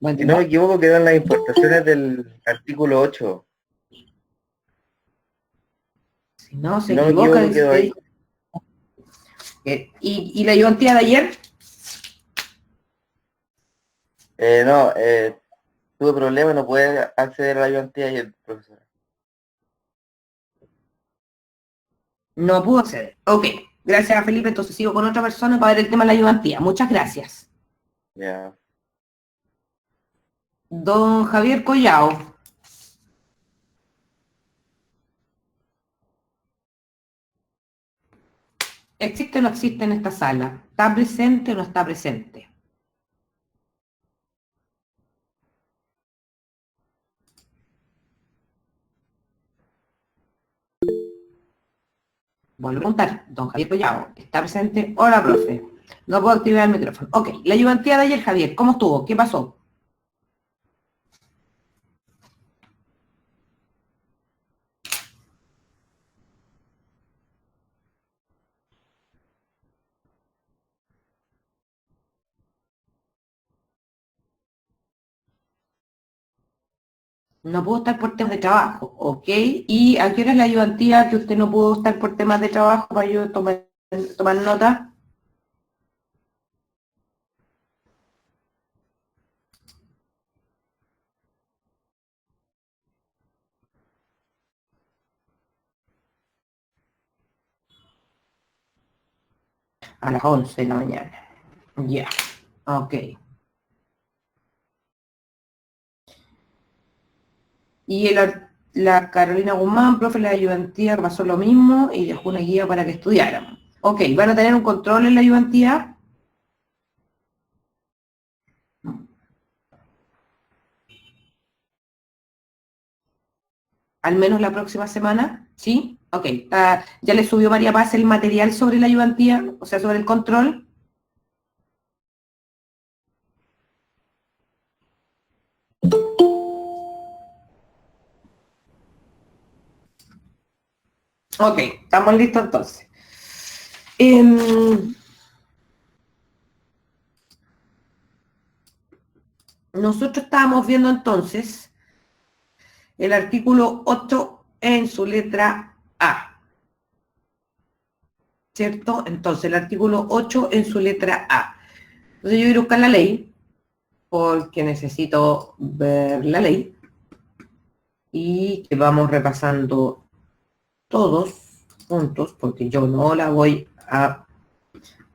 Voy a Si no me intentar. equivoco, quedan las importaciones del artículo 8. Si no Si se no me equivoca, equivoco, dice quedó ahí. ¿Y la ayudantía de ayer? No, tuve problemas, no pude acceder a la ayudantía y el profesor. No pudo ser. Ok, gracias Felipe, entonces sigo con otra persona para ver el tema de la ayudantía. Muchas gracias. Ya. Don Javier Collao. ¿Existe o no existe en esta sala? ¿Está presente o no está presente? Vuelvo a preguntar. Don Javier Collao, ¿está presente? Hola, profe. No puedo activar el micrófono. Ok, la ayudantía de ayer, Javier, ¿cómo estuvo? ¿Qué pasó? No pudo estar por temas de trabajo, ¿ok? ¿Y a qué hora es la ayudantía que usted no pudo estar por temas de trabajo para yo tomar nota? A las 11 de la mañana. Ya, ok. Y la Carolina Guzmán, profe, la ayudantía pasó lo mismo y dejó una guía para que estudiáramos. Ok, ¿van a tener un control en la ayudantía? Al menos la próxima semana, ¿sí? Ok, ya le subió María Paz el material sobre la ayudantía, o sea, sobre el control. Ok, estamos listos entonces. Em, nosotros estábamos viendo entonces el artículo 8 en su letra A, ¿cierto? Entonces, el artículo 8 en su letra A. Entonces yo voy a buscar la ley, porque necesito ver la ley, y que vamos repasando todos juntos, porque yo no la voy a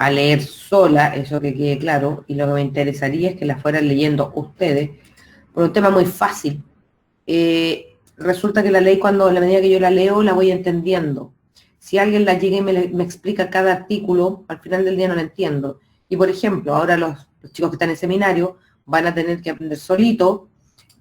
leer sola, eso que quede claro, y lo que me interesaría es que la fueran leyendo ustedes, por un tema muy fácil. Resulta que la ley, cuando a la medida que yo la leo, la voy entendiendo. Si alguien la llega y me explica cada artículo, al final del día no la entiendo. Y por ejemplo, ahora los chicos que están en seminario van a tener que aprender solito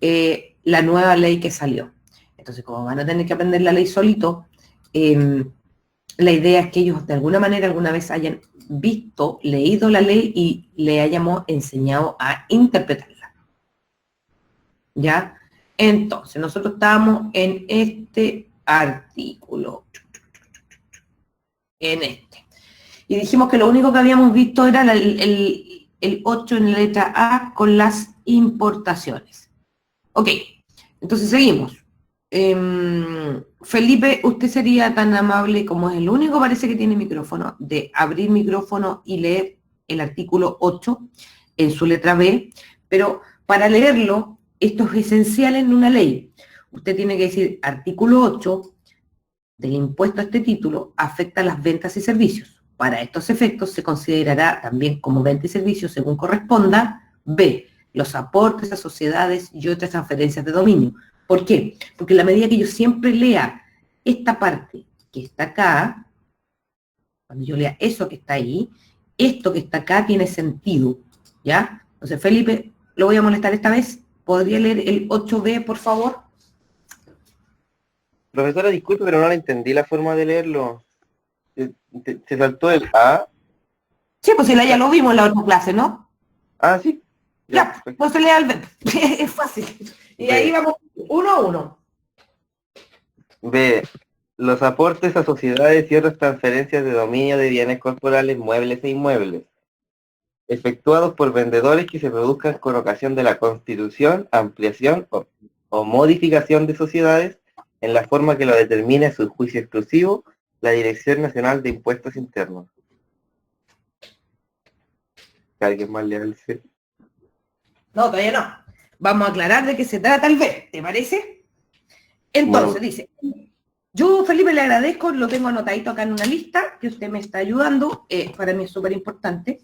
la nueva ley que salió. Entonces, como van a tener que aprender la ley solito, la idea es que ellos de alguna manera alguna vez hayan visto, leído la ley y le hayamos enseñado a interpretarla. ¿Ya? Entonces, nosotros estamos en este artículo, en este. Y dijimos que lo único que habíamos visto era el 8 en la letra A con las importaciones. Ok, entonces seguimos. Felipe, usted sería tan amable, como es el único parece que tiene micrófono, de abrir micrófono y leer el artículo 8 en su letra B, pero para leerlo, esto es esencial en una ley. Usted tiene que decir artículo 8 del impuesto a este título afecta a las ventas y servicios. Para estos efectos se considerará también como venta y servicio según corresponda. B, los aportes a sociedades y otras transferencias de dominio. ¿Por qué? Porque en la medida que yo siempre lea esta parte que está acá, cuando yo lea eso que está ahí, esto que está acá tiene sentido, ¿ya? Entonces, Felipe, lo voy a molestar esta vez. ¿Podría leer el 8B, por favor? Profesora, disculpe, pero no le entendí la forma de leerlo. Se saltó el A. Sí, pues ya lo vimos en la otra clase, ¿no? Ah, sí. Ya, Ya, perfecto. pues se lea el B. Es fácil. Y ahí B. vamos uno a uno. B. Los aportes a sociedades y otras transferencias de dominio de bienes corporales, muebles e inmuebles. efectuados por vendedores que se produzcan con ocasión de la constitución, ampliación o modificación de sociedades en la forma que lo determine a su juicio exclusivo la Dirección Nacional de Impuestos Internos. ¿Alguien más le dice? No, todavía no. Vamos a aclarar de qué se trata el ver, ¿te parece? Entonces, dice, yo, Felipe, le agradezco, lo tengo anotadito acá en una lista, que usted me está ayudando, para mí es súper importante,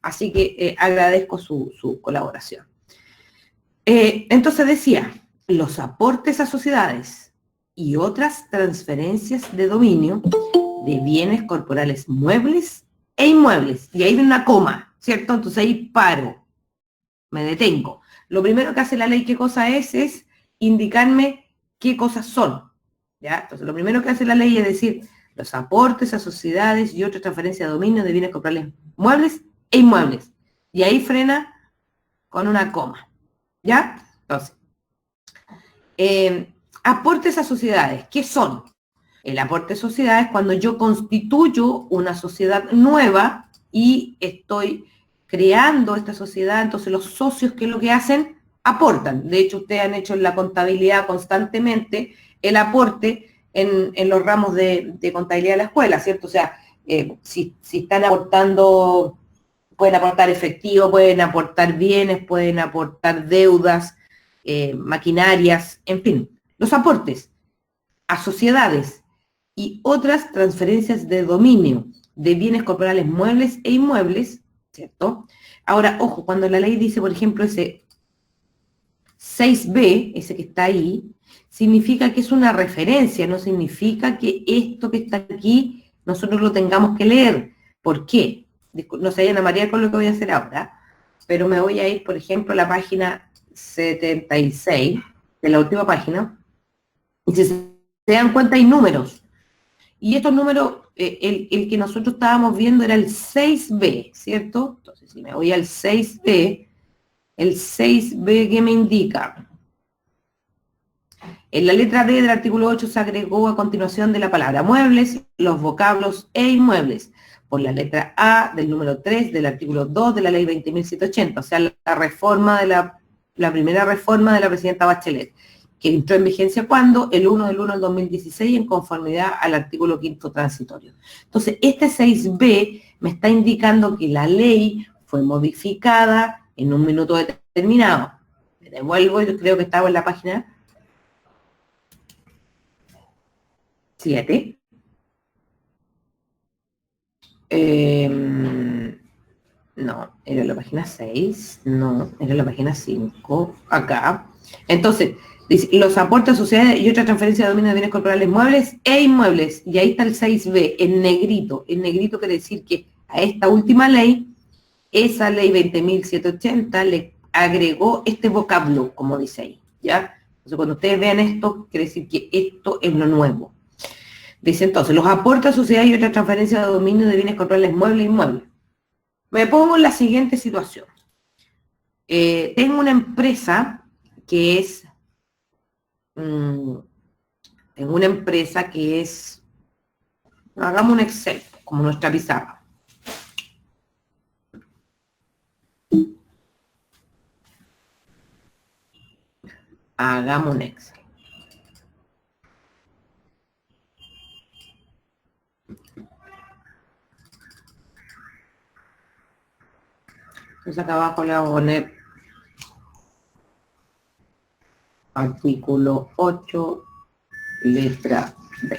así que agradezco su colaboración. Entonces decía, los aportes a sociedades y otras transferencias de dominio de bienes corporales muebles e inmuebles. Y ahí viene una coma, ¿cierto? Entonces ahí paro, me detengo. Lo primero que hace la ley, ¿qué cosa es? Es indicarme qué cosas son, ¿ya? Entonces lo primero que hace la ley es decir, los aportes a sociedades y otras transferencias de dominio de bienes corporales muebles e inmuebles. Y ahí frena con una coma, ¿ya? Entonces, aportes a sociedades, ¿qué son? El aporte a sociedades es cuando yo constituyo una sociedad nueva y estoy creando esta sociedad, entonces los socios, ¿qué es lo que hacen? Aportan. De hecho, ustedes han hecho en la contabilidad constantemente el aporte en los ramos de contabilidad de la escuela, ¿cierto? O sea, si están aportando, pueden aportar efectivo, pueden aportar bienes, pueden aportar deudas, maquinarias, en fin, los aportes a sociedades y otras transferencias de dominio de bienes corporales muebles e inmuebles, ¿cierto? Ahora, ojo, cuando la ley dice, por ejemplo, ese 6b, ese que está ahí, significa que es una referencia, no significa que esto que está aquí nosotros lo tengamos que leer. ¿Por qué? No se vayan a marear con lo que voy a hacer ahora, pero me voy a ir, por ejemplo, a la página 76, de la última página, y si se dan cuenta hay números. Y estos números, el que nosotros estábamos viendo era el 6b, ¿cierto? Entonces, si me voy al 6b, el 6b, ¿qué me indica? En la letra D del artículo 8 se agregó a continuación de la palabra muebles los vocablos e inmuebles, por la letra A del número 3 del artículo 2 de la ley 20.780, o sea, la reforma de la primera reforma de la presidenta Bachelet, que entró en vigencia cuando, el 1 del 1 del 2016, en conformidad al artículo 5º transitorio. Entonces, este 6b me está indicando que la ley fue modificada en un minuto determinado. Me devuelvo, yo creo que estaba en la página 7. No, era la página 6, no, era la página 5, acá. Entonces, dice, los aportes a sociedades y otra transferencia de dominio de bienes corporales muebles e inmuebles, y ahí está el 6b, en negrito. En negrito quiere decir que a esta última ley, esa ley 20.780 le agregó este vocablo, como dice ahí, ¿ya? Entonces, cuando ustedes vean esto, quiere decir que esto es lo nuevo. Dice entonces, los aportes a sociedades y otra transferencia de dominio de bienes corporales muebles e inmuebles. Me pongo en la siguiente situación. Tengo una empresa que es, hagamos un Excel, como nuestra pizarra. Hagamos un Excel. Entonces acá abajo le voy a poner artículo 8, letra B.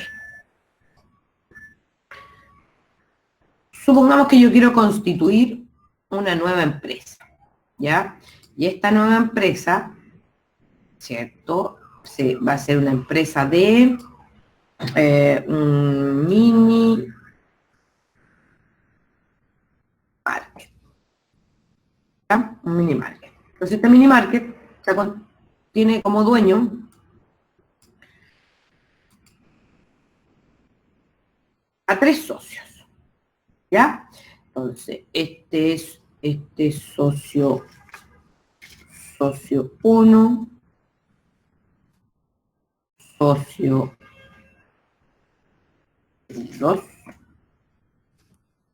Supongamos que yo quiero constituir una nueva empresa, ¿ya? Y esta nueva empresa, ¿cierto? Va a ser una empresa de un mini market. ¿Ya? Un mini market. Entonces este mini market tiene como dueño a 3 socios. ¿Ya? Entonces, este es socio 1, socio 2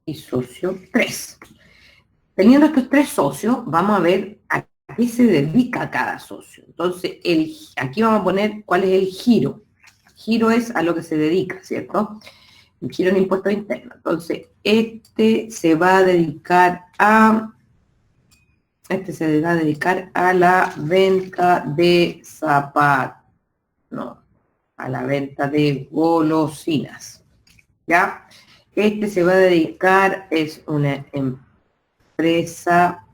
y socio 3. Teniendo estos tres socios, vamos a ver a qué se dedica cada socio. Entonces, aquí vamos a poner cuál es el giro. Giro es a lo que se dedica, ¿cierto? El giro en impuestos internos. Entonces, este se va a dedicar a la venta de zapatos, no, a la venta de golosinas, ¿ya? Este se va a dedicar, es una empresa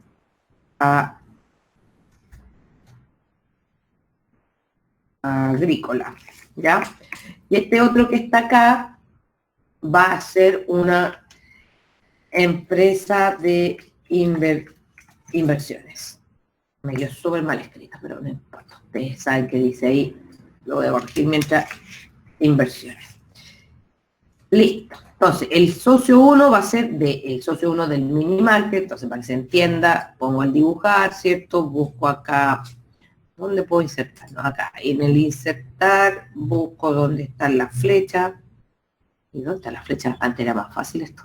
agrícola, ¿ya? Y este otro que está acá va a ser una empresa de inversiones. Me dio súper mal escrita, pero no importa. Ustedes saben que dice ahí, lo voy a corregir mientras inversiones. Listo. Entonces, el socio 1 va a ser el socio 1 del mini market. Entonces, para que se entienda, pongo al dibujar, ¿cierto? Busco acá, ¿dónde puedo insertar? No, acá. En el insertar, busco dónde están las flechas. ¿Y dónde están las flechas? Antes era más fácil esto.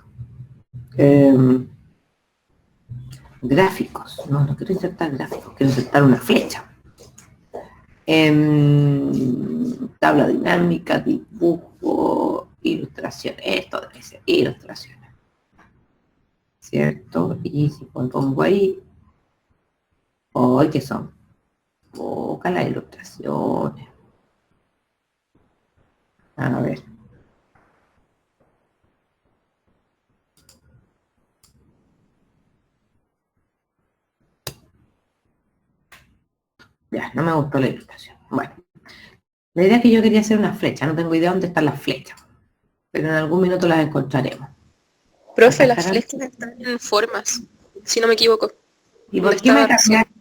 Gráficos. No, no quiero insertar gráficos, quiero insertar una flecha. Tabla dinámica, dibujo, ilustración. Esto debe ser ilustraciones, ¿cierto? Y si pongo ahí, hoy que son pocas las ilustraciones. A ver. Ya, no me gustó la ilustración. Bueno, la idea es que yo quería hacer una flecha. No tengo idea dónde están las flechas, pero en algún minuto las encontraremos. Profe, las flechas están en formas, si no me equivoco. ¿Y por qué me cambiaron?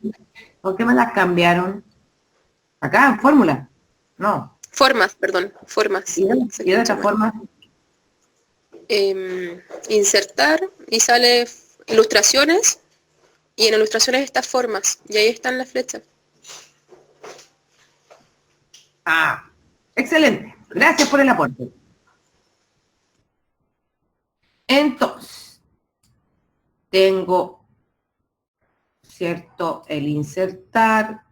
¿Por qué me las cambiaron? Acá, en fórmula. No. Formas, perdón, formas. ¿Y de esta forma? Insertar y sale ilustraciones, y en ilustraciones estas formas, y ahí están las flechas. Ah, excelente. Gracias por el aporte. Entonces, tengo, ¿cierto? El insertar,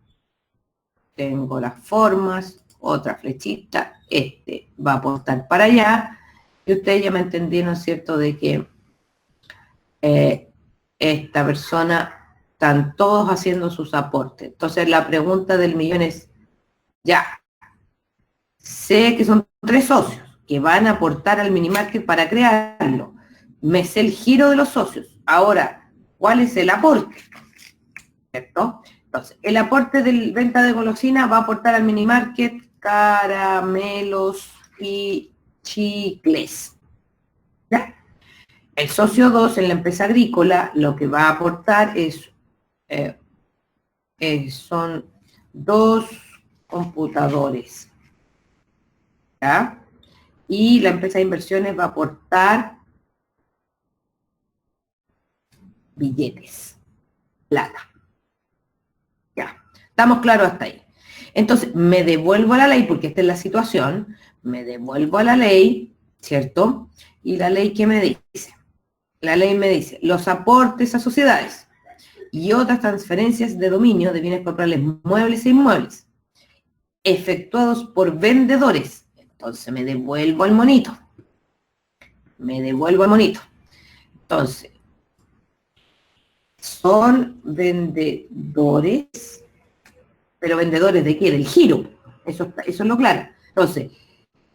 tengo las formas, otra flechita, este va a aportar para allá, y ustedes ya me entendieron, ¿cierto? De que esta persona, están todos haciendo sus aportes. Entonces, la pregunta del millón es, ya, sé que son 3 socios que van a aportar al minimarket para crearlo. Me sé el giro de los socios. Ahora, ¿cuál es el aporte? ¿Cierto? Entonces, el aporte de venta de golosina va a aportar al minimarket caramelos y chicles. ¿Ya? El socio 2 en la empresa agrícola lo que va a aportar son 2 computadores. ¿Ya? Y la empresa de inversiones va a aportar billetes, plata. Ya, estamos claros hasta ahí. Entonces, me devuelvo a la ley, porque esta es la situación, me devuelvo a la ley, ¿cierto? Y la ley, ¿qué me dice? La ley me dice, los aportes a sociedades y otras transferencias de dominio de bienes corporales muebles e inmuebles efectuados por vendedores. Entonces, me devuelvo al monito. Entonces, son vendedores, pero vendedores ¿de qué? Del giro. Eso es lo claro. Entonces,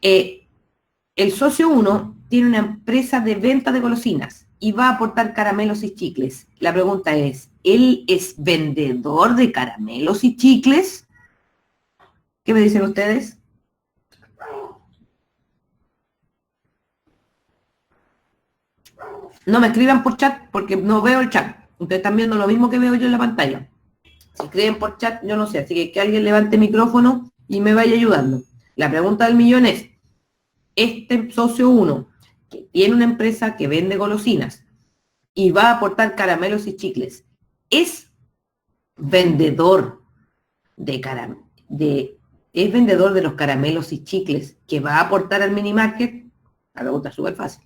el socio 1 tiene una empresa de venta de golosinas y va a aportar caramelos y chicles. La pregunta es, ¿él es vendedor de caramelos y chicles? ¿Qué me dicen ustedes? No me escriban por chat porque no veo el chat. Ustedes están viendo lo mismo que veo yo en la pantalla. Si escriben por chat, yo no sé. Así que alguien levante el micrófono y me vaya ayudando. La pregunta del millón es, este socio 1, que tiene una empresa que vende golosinas y va a aportar caramelos y chicles, ¿es vendedor es vendedor de los caramelos y chicles que va a aportar al mini market? La pregunta es súper fácil.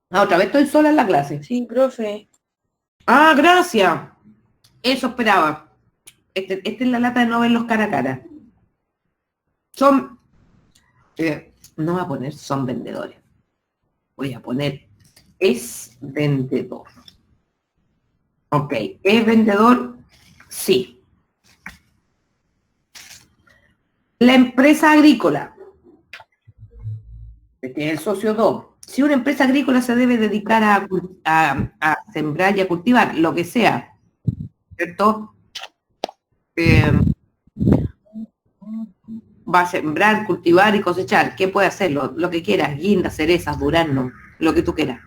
Ah, otra vez estoy sola en la clase. Sí, profe. Ah, gracias. Eso esperaba. Esta es la lata de no verlos cara a cara. Son, no voy a poner son vendedores. Voy a poner es vendedor. Ok, ¿es vendedor? Sí. La empresa agrícola, este es el socio 2. Si una empresa agrícola se debe dedicar a sembrar y a cultivar, lo que sea, ¿cierto? Va a sembrar, cultivar y cosechar. ¿Qué puede hacer? Lo que quieras, guindas, cerezas, durazno, lo que tú quieras.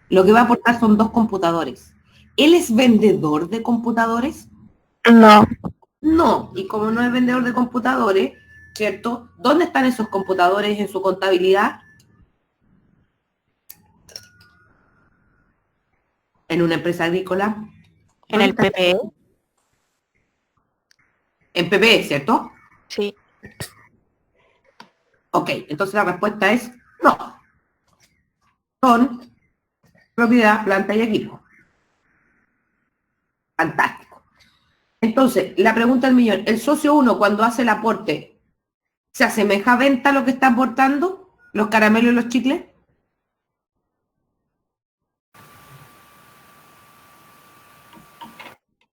Lo que va a aportar son 2 computadores. ¿Él es vendedor de computadores? No, No. Y como no es vendedor de computadores, ¿cierto? ¿Dónde están esos computadores en su contabilidad? En una empresa agrícola. en el PPE, En PPE, ¿cierto? sí. Ok, entonces la respuesta es no. Son propiedad, planta y equipo. Fantástico. Entonces, la pregunta del millón, ¿el socio 1 cuando hace el aporte se asemeja a venta a lo que está aportando? ¿Los caramelos y los chicles?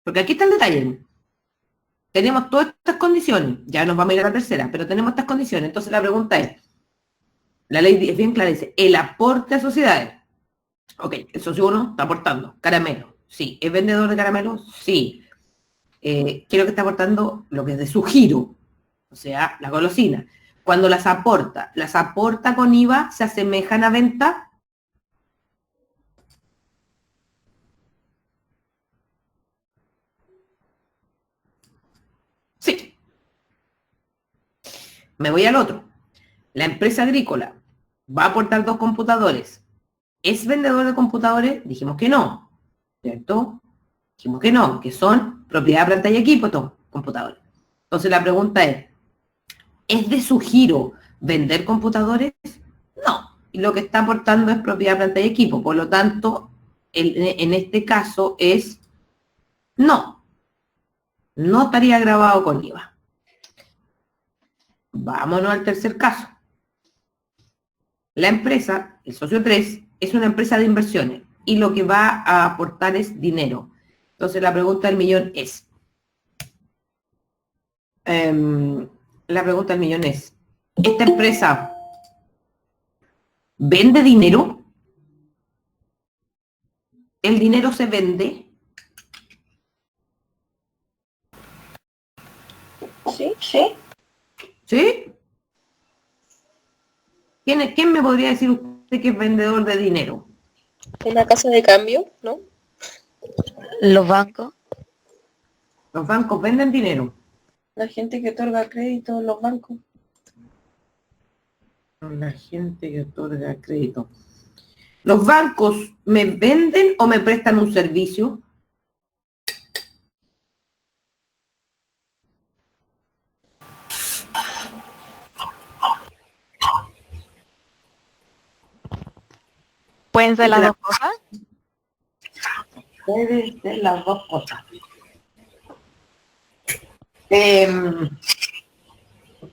Porque aquí está el detalle. Tenemos todas estas condiciones, ya nos vamos a ir a la tercera, pero tenemos estas condiciones. Entonces la pregunta es, la ley es bien clara, dice, el aporte a sociedades. Ok, el socio 1 está aportando caramelo. Sí. ¿Es vendedor de caramelos? Sí. ¿Qué es lo que está aportando? Lo que es de su giro, o sea, la golosina. Cuando las aporta con IVA, ¿se asemejan a venta? Sí. Me voy al otro. La empresa agrícola va a aportar 2 computadores. ¿Es vendedor de computadores? Dijimos que no, ¿cierto? Dijimos que no, que son propiedad, planta y equipo, estos computadores. Entonces la pregunta ¿es de su giro vender computadores? No. Y lo que está aportando es propiedad, planta y equipo. Por lo tanto, en este caso es no. No estaría grabado con IVA. Vámonos al tercer caso. La empresa, el socio 3, es una empresa de inversiones y lo que va a aportar es dinero. Entonces la pregunta del millón es, ¿esta empresa vende dinero? ¿El dinero se vende? Sí. ¿Sí? ¿Quién me podría decir usted que es vendedor de dinero? Una casa de cambio, ¿no? Los bancos, Los bancos venden dinero. La gente que otorga crédito en los bancos. La gente que otorga crédito. ¿Los bancos me venden o me prestan un servicio? pueden ser las dos cosas. Puede ser las dos cosas.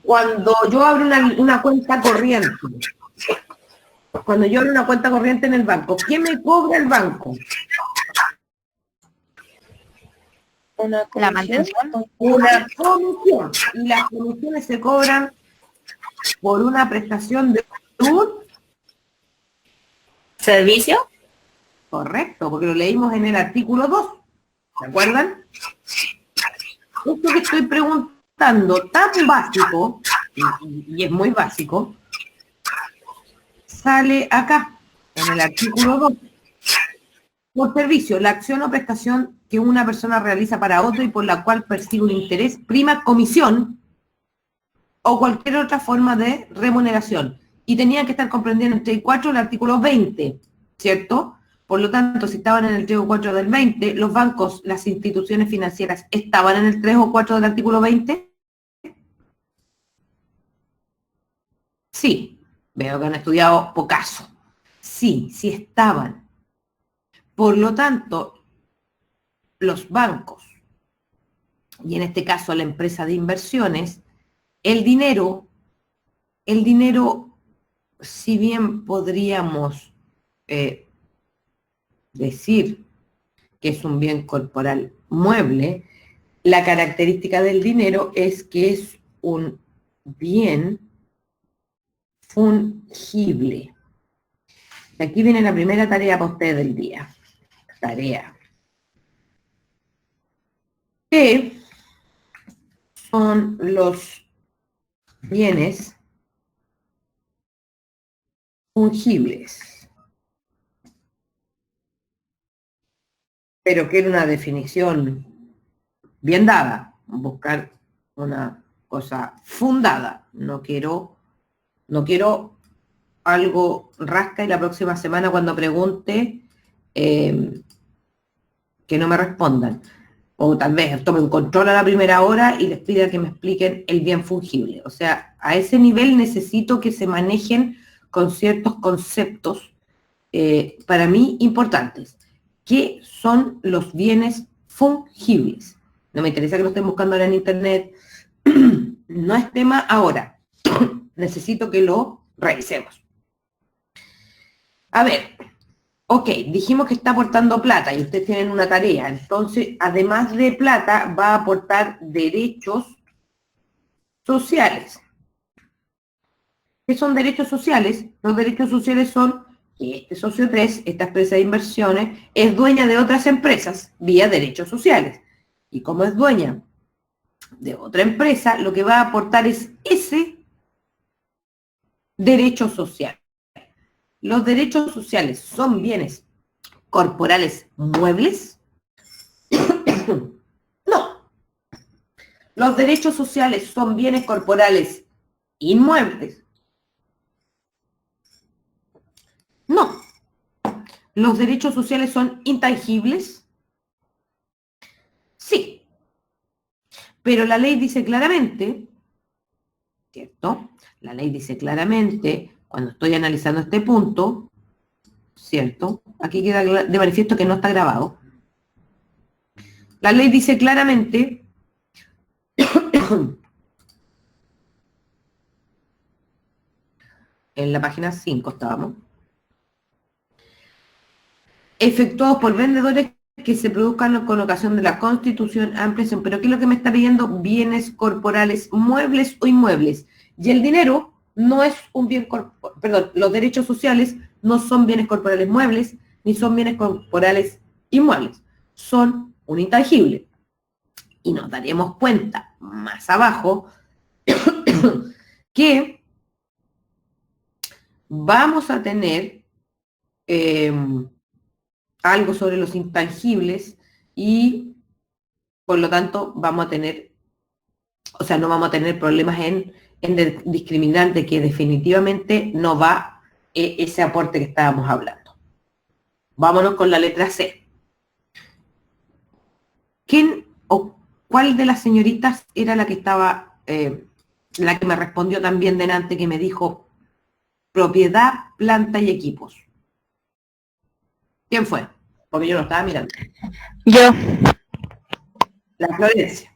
Cuando yo abro una cuenta corriente, en el banco, ¿qué me cobra el banco? Una La comisión. mantención, Una comisión. Y las comisiones se cobran por una prestación de un ¿Servicio? correcto, porque lo leímos en el artículo 2. ¿Se acuerdan? Esto que estoy preguntando, tan básico, y es muy básico, sale acá, en el artículo 2. Por servicio, la acción o prestación que una persona realiza para otro y por la cual percibe un interés, prima, comisión o cualquier otra forma de remuneración. Y tenían que estar comprendiendo en 3 y 4 el artículo 20, ¿cierto? Por lo tanto, si estaban en el 3 o 4 del 20, los bancos, las instituciones financieras, ¿estaban en el 3 o 4 del artículo 20? Sí, veo que han estudiado pocaso. Sí, sí estaban. Por lo tanto, los bancos, y en este caso la empresa de inversiones, el dinero, si bien podríamos decir que es un bien corporal mueble, la característica del dinero es que es un bien fungible. Aquí viene la primera tarea para usted del día. Tarea. ¿Qué son los bienes fungibles? Pero quiero una definición bien dada, buscar una cosa fundada. No quiero algo rasca y la próxima semana cuando pregunte que no me respondan. O tal vez tomen control a la primera hora y les pida que me expliquen el bien fungible. O sea, a ese nivel necesito que se manejen con ciertos conceptos para mí importantes. ¿Qué son los bienes fungibles? No me interesa que lo estén buscando ahora en internet. No es tema ahora. Necesito que lo revisemos. A ver, ok, dijimos que está aportando plata y ustedes tienen una tarea. Entonces, además de plata, va a aportar derechos sociales. ¿Qué son derechos sociales? Los derechos sociales son que este socio 3, esta empresa de inversiones, es dueña de otras empresas vía derechos sociales. Y como es dueña de otra empresa, lo que va a aportar es ese derecho social. Los derechos sociales son bienes corporales muebles. No. Los derechos sociales son bienes corporales inmuebles. No. ¿Los derechos sociales son intangibles? Sí. Pero la ley dice claramente, ¿cierto? La ley dice claramente, cuando estoy analizando este punto, ¿cierto? Aquí queda de manifiesto que no está grabado. La ley dice claramente en la página 5 estábamos, efectuados por vendedores que se produzcan con ocasión de la constitución, ampliación, pero ¿qué es lo que me está pidiendo? Bienes corporales muebles o inmuebles. Y el dinero no es un bien corporal, perdón, los derechos sociales no son bienes corporales muebles, ni son bienes corporales inmuebles, son un intangible. Y nos daremos cuenta más abajo que vamos a tener algo sobre los intangibles y por lo tanto vamos a tener, o sea, no vamos a tener problemas en discriminar de que definitivamente no va ese aporte que estábamos hablando. Vámonos con la letra C. ¿Quién o cuál de las señoritas era la que estaba, la que me respondió también delante, que me dijo propiedad, planta y equipos? ¿Quién fue? Porque yo no estaba mirando. Yo. La Florencia.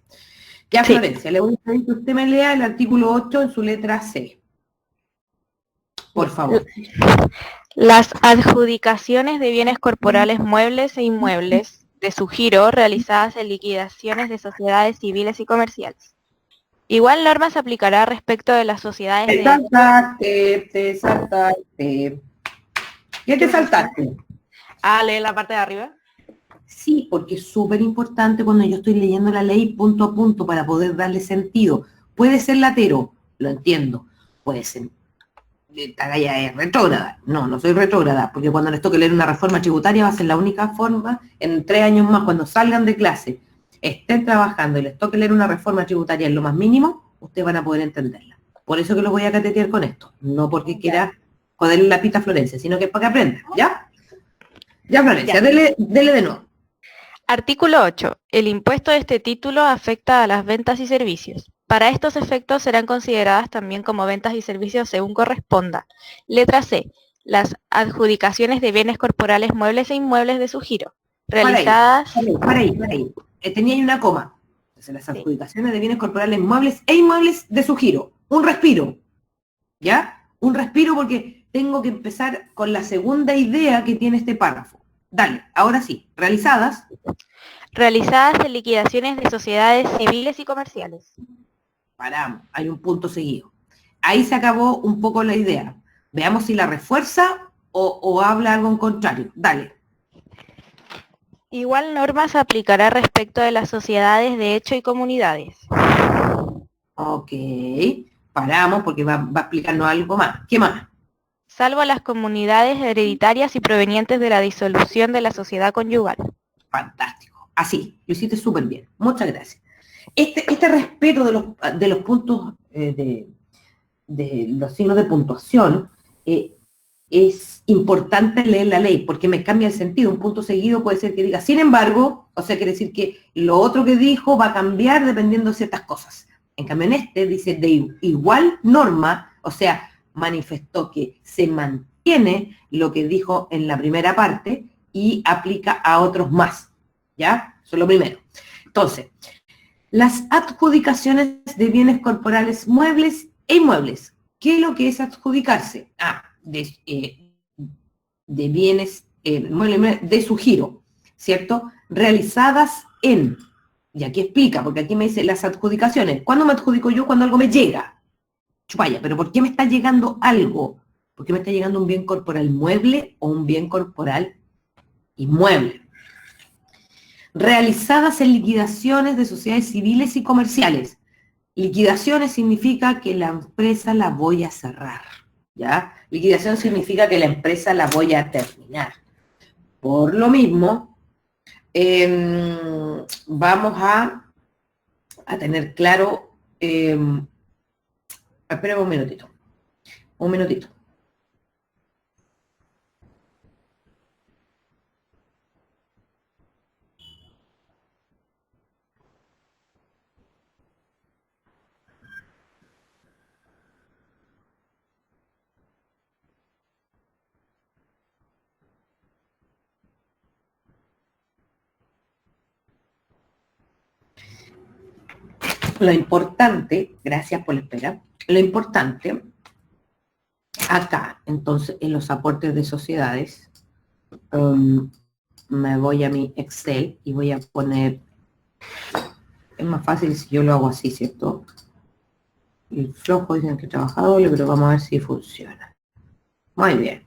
Ya, sí. Florencia, le voy a pedir que usted me lea el artículo 8 en su letra C. Por favor. Las adjudicaciones de bienes corporales muebles e inmuebles de su giro realizadas en liquidaciones de sociedades civiles y comerciales. Igual norma se aplicará respecto de las sociedades te saltaste. ¿Qué te saltaste? Lee la parte de arriba. Sí, porque es súper importante cuando yo estoy leyendo la ley punto a punto para poder darle sentido. Puede ser latero, lo entiendo. Puede ser, esta galla es retrógrada. No, no soy retrógrada, porque cuando les toque leer una reforma tributaria va a ser la única forma, en 3 años más, cuando salgan de clase, estén trabajando y les toque leer una reforma tributaria en lo más mínimo, ustedes van a poder entenderla. Por eso que los voy a catetear con esto. No porque quiera joderle la pita a Florencia, sino que es para que aprendan, ¿ya? Ya, Florencia, dele de nuevo. Artículo 8. El impuesto de este título afecta a las ventas y servicios. Para estos efectos serán consideradas también como ventas y servicios según corresponda. Letra C. las adjudicaciones de bienes corporales muebles e inmuebles de su giro, Para ahí, realizadas... para ahí. Tenía ahí una coma. Entonces, las Sí. adjudicaciones de bienes corporales muebles e inmuebles de su giro. Un respiro. ¿Ya? Un respiro porque tengo que empezar con la segunda idea que tiene este párrafo. Dale, ahora sí. Realizadas. Realizadas en liquidaciones de sociedades civiles y comerciales. Paramos. Hay un punto seguido. Ahí se acabó un poco la idea. Veamos si la refuerza o habla algo en contrario. Dale. Igual norma se aplicará respecto de las sociedades de hecho y comunidades. Ok. Paramos porque va a explicarnos algo más. ¿Qué más? Salvo a las comunidades hereditarias y provenientes de la disolución de la sociedad conyugal. Fantástico. Así, lo hiciste súper bien. Muchas gracias. Este respeto de los puntos, de los signos de puntuación, es importante leer la ley, porque me cambia el sentido. Un punto seguido puede ser que diga, sin embargo, o sea, quiere decir que lo otro que dijo va a cambiar dependiendo de ciertas cosas. En cambio, en este dice de igual norma, o sea, manifestó que se mantiene lo que dijo en la primera parte y aplica a otros más. ¿Ya? Eso es lo primero. Entonces, las adjudicaciones de bienes corporales muebles e inmuebles. ¿Qué es lo que es adjudicarse? De bienes muebles de su giro, ¿cierto? Realizadas en, y aquí explica, porque aquí me dice las adjudicaciones. ¿Cuándo me adjudico yo? Cuando algo me llega. Chupaya, pero ¿por qué me está llegando algo? ¿Por qué me está llegando un bien corporal mueble o un bien corporal inmueble? Realizadas en liquidaciones de sociedades civiles y comerciales. Liquidaciones significa que la empresa la voy a cerrar, ¿ya? Liquidación significa que la empresa la voy a terminar. Por lo mismo, vamos a tener claro, espera un minutito. Lo importante, gracias por la espera, lo importante acá, entonces, en los aportes de sociedades, me voy a mi Excel y voy a poner, es más fácil si yo lo hago así, ¿cierto? El flojo dicen que trabaja doble, pero vamos a ver si funciona. Muy bien.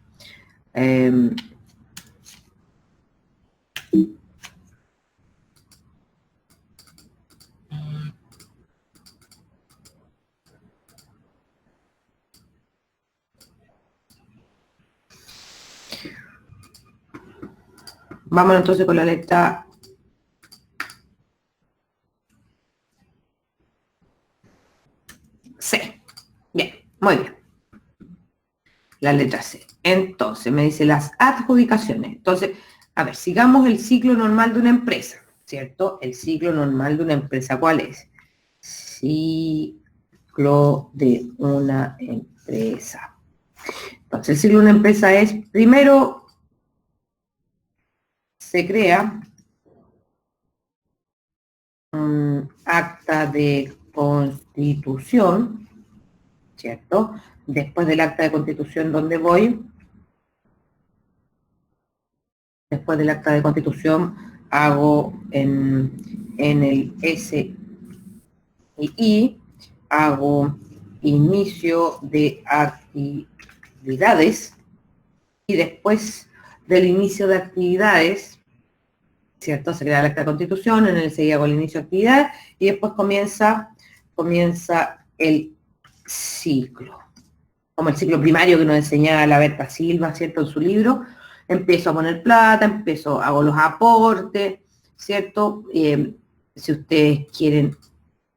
Vamos entonces con la letra C. Bien, muy bien. La letra C. Entonces, me dice las adjudicaciones. Entonces, a ver, sigamos el ciclo normal de una empresa, ¿cierto? El ciclo normal de una empresa, ¿cuál es? Ciclo de una empresa. Entonces, el ciclo de una empresa es, primero, se crea un acta de constitución, ¿cierto? Después del acta de constitución, ¿dónde voy? Después del acta de constitución hago en el SII, hago inicio de actividades y después del inicio de actividades, ¿cierto? Se crea el acta de constitución, en el SII hago el inicio de actividad y después comienza el ciclo. Como el ciclo primario que nos enseñaba la Berta Silva, ¿cierto? En su libro. Empiezo a poner plata, hago los aportes, ¿cierto? Si ustedes quieren,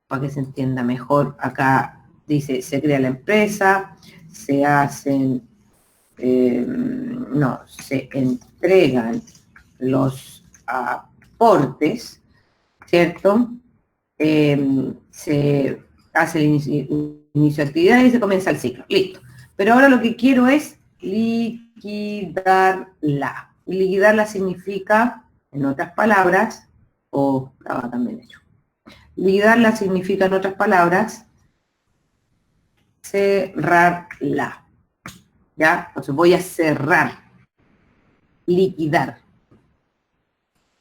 para que se entienda mejor, acá dice, se crea la empresa, se hacen, se entregan los aportes, ¿cierto? Se hace el inicio de actividad y se comienza el ciclo. Listo. Pero ahora lo que quiero es liquidaciones. liquidarla. Y liquidarla significa, en otras palabras, estaba también hecho. Liquidarla significa, en otras palabras, cerrarla. ¿Ya? Entonces voy a cerrar. Liquidar.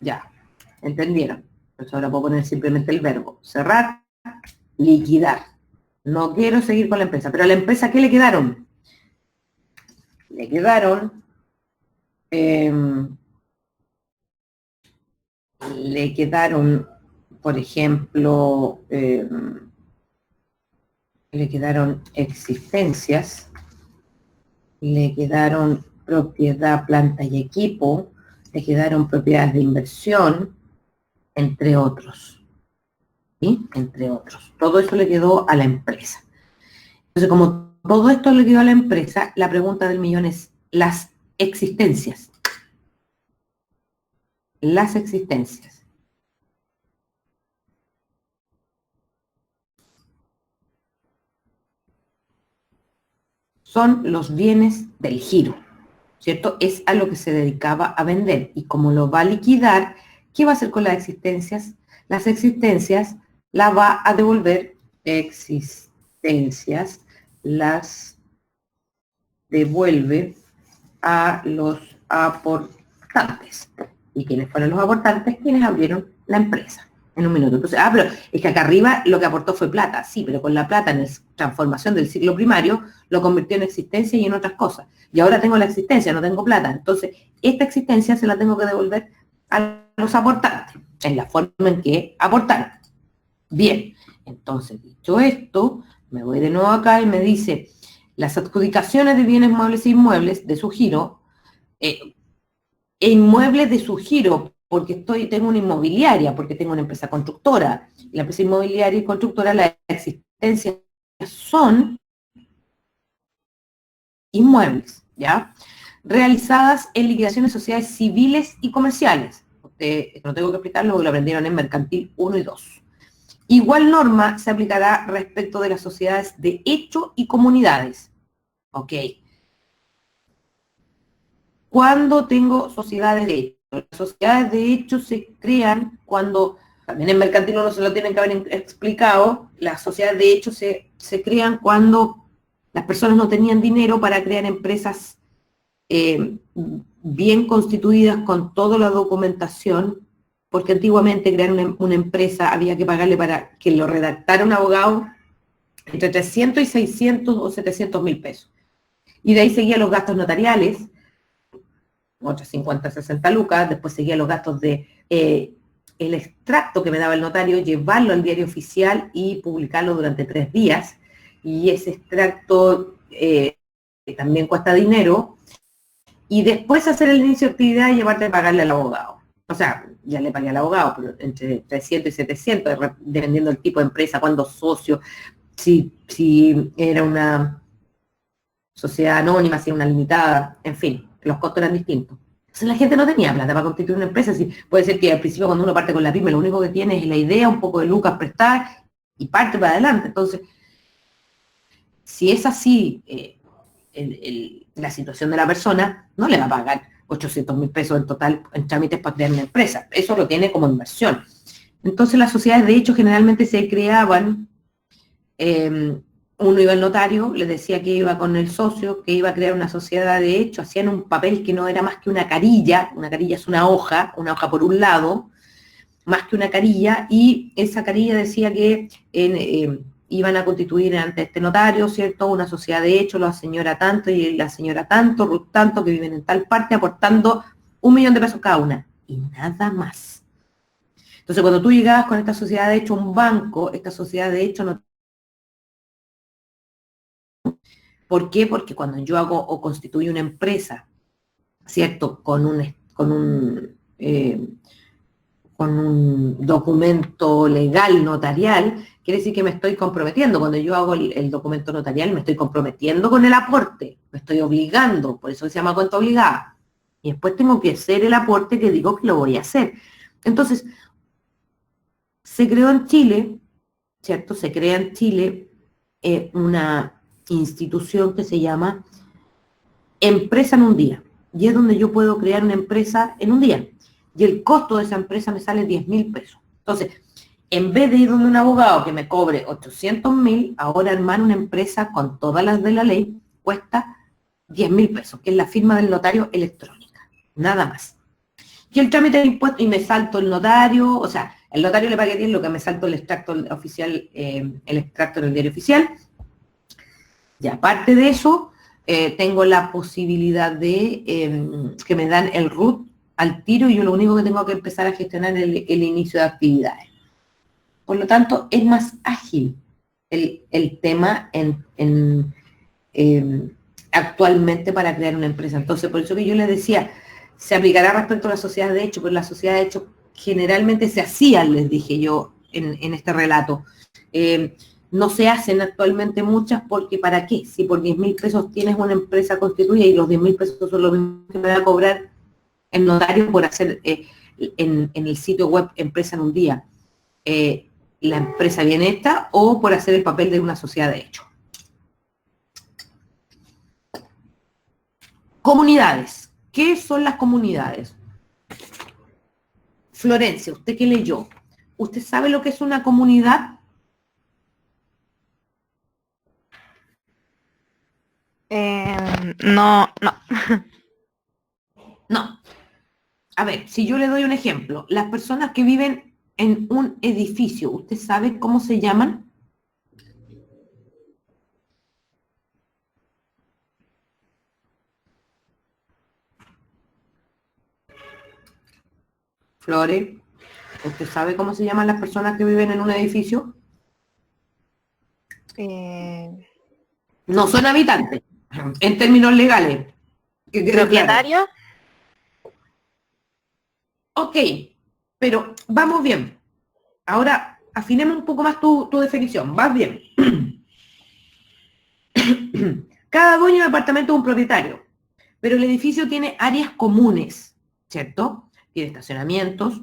Ya. ¿Entendieron? Entonces ahora puedo poner simplemente el verbo. Cerrar, liquidar. No quiero seguir con la empresa. Pero a la empresa, ¿qué le quedaron? Le quedaron... le quedaron, por ejemplo, le quedaron existencias, le quedaron propiedad, planta y equipo, le quedaron propiedades de inversión, entre otros. ¿Sí? Entre otros. Todo eso le quedó a la empresa. Entonces, como todo esto le quedó a la empresa, la pregunta del millón es las existencias. Las existencias. Son los bienes del giro, ¿cierto? Es a lo que se dedicaba a vender. Y como lo va a liquidar, ¿qué va a hacer con las existencias? Las existencias las va a devolver, existencias las devuelve a los aportantes. ¿Y quiénes fueron los aportantes? Quienes abrieron la empresa. En un minuto. Entonces, pero es que acá arriba lo que aportó fue plata, sí, pero con la plata en la transformación del ciclo primario lo convirtió en existencia y en otras cosas. Y ahora tengo la existencia, no tengo plata. Entonces, esta existencia se la tengo que devolver a los aportantes, en la forma en que aportaron. Bien, entonces, dicho esto, me voy de nuevo acá y me dice, las adjudicaciones de bienes muebles e inmuebles de su giro, inmuebles de su giro, porque tengo una inmobiliaria, porque tengo una empresa constructora. La empresa inmobiliaria y constructora, la existencia son inmuebles, ¿ya? Realizadas en liquidaciones de sociedades civiles y comerciales. No tengo que explicarlo porque lo aprendieron en Mercantil 1 y 2. Igual norma se aplicará respecto de las sociedades de hecho y comunidades. Ok. ¿Cuándo tengo sociedades de hecho? Las sociedades de hecho se crean cuando, también en Mercantil no se lo tienen que haber explicado, las sociedades de hecho se crean cuando las personas no tenían dinero para crear empresas bien constituidas con toda la documentación, porque antiguamente crear una empresa había que pagarle para que lo redactara un abogado entre 300 y 600 o 700 mil pesos. Y de ahí seguían los gastos notariales, otras 50, 60 lucas, después seguía los gastos de el extracto que me daba el notario, llevarlo al diario oficial y publicarlo durante 3 días, y ese extracto también cuesta dinero, y después hacer el inicio de actividad y llevarte a pagarle al abogado. O sea, ya le pagué al abogado, pero entre 300 y 700, dependiendo del tipo de empresa, cuándo socio, si era una sociedad anónima, si era una limitada, en fin. Los costos eran distintos. Entonces la gente no tenía plata para constituir una empresa. Sí, puede ser que al principio cuando uno parte con la pyme, lo único que tiene es la idea, un poco de lucas prestar y parte para adelante. Entonces, si es así la situación de la persona, no le va a pagar 800 mil pesos en total en trámites para crear una empresa. Eso lo tiene como inversión. Entonces las sociedades de hecho generalmente se creaban, uno iba al notario, le decía que iba con el socio, que iba a crear una sociedad de hecho, hacían un papel que no era más que una carilla es una hoja por un lado, más que una carilla, y esa carilla decía que iban a constituir ante este notario, ¿cierto?, una sociedad de hecho, la señora tanto y la señora tanto, Ruth tanto, que viven en tal parte, aportando 1 millón de pesos cada una, y nada más. Entonces, cuando tú llegabas con esta sociedad de hecho a un banco, esta sociedad de hecho no... ¿Por qué? Porque cuando yo hago o constituyo una empresa, ¿cierto?, con un documento legal notarial, quiere decir que me estoy comprometiendo. Cuando yo hago el documento notarial, me estoy comprometiendo con el aporte, me estoy obligando, por eso se llama cuenta obligada. Y después tengo que hacer el aporte que digo que lo voy a hacer. Entonces, se creó en Chile, ¿cierto? Se crea en Chile una institución que se llama empresa en un día. Y es donde yo puedo crear una empresa en un día. Y el costo de esa empresa me sale 10.000 pesos. Entonces, en vez de ir donde un abogado que me cobre 800.000, ahora armar una empresa con todas las de la ley cuesta 10.000 pesos, que es la firma del notario electrónica. Nada más. Y el trámite de impuestos, y me salto el notario, o sea, el notario le pague 10, lo que me salto el extracto oficial, el extracto en el diario oficial. Y aparte de eso, tengo la posibilidad de que me dan el RUT al tiro y yo lo único que tengo que empezar a gestionar es el inicio de actividades. Por lo tanto, es más ágil el tema actualmente para crear una empresa. Entonces, por eso que yo les decía, se aplicará respecto a la sociedad de hecho, pero la sociedad de hecho generalmente se hacían, les dije yo en este relato. No se hacen actualmente muchas porque ¿para qué? Si por 10.000 pesos tienes una empresa constituida y los 10.000 pesos son los mismos que me va a cobrar el notario por hacer en el sitio web empresa en un día, la empresa bien hecha o por hacer el papel de una sociedad de hecho. Comunidades. ¿Qué son las comunidades? Florencia, ¿usted qué leyó? ¿Usted sabe lo que es una comunidad? No. No. A ver, si yo le doy un ejemplo, las personas que viven en un edificio, ¿usted sabe cómo se llaman? Flore, ¿usted sabe cómo se llaman las personas que viven en un edificio? No son habitantes, en términos legales. Que quede claro. ¿Propietario? Ok, pero vamos bien. Ahora, afinemos un poco más tu definición. Vas bien. Cada dueño de departamento es un propietario, pero el edificio tiene áreas comunes, ¿cierto? Tiene estacionamientos,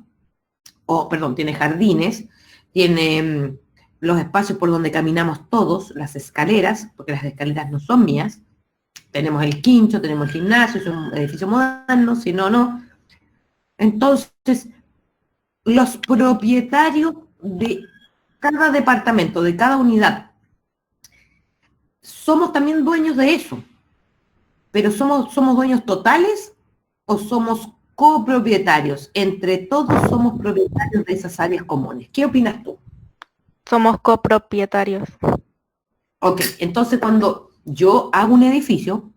tiene jardines, tiene los espacios por donde caminamos todos, las escaleras, porque las escaleras no son mías. Tenemos el quincho, tenemos el gimnasio, es un edificio moderno, si no, no. Entonces, los propietarios de cada departamento, de cada unidad, somos también dueños de eso. Pero ¿somos dueños totales o somos copropietarios? Entre todos somos propietarios de esas áreas comunes. ¿Qué opinas tú? Somos copropietarios. Ok, entonces cuando yo hago un edificio,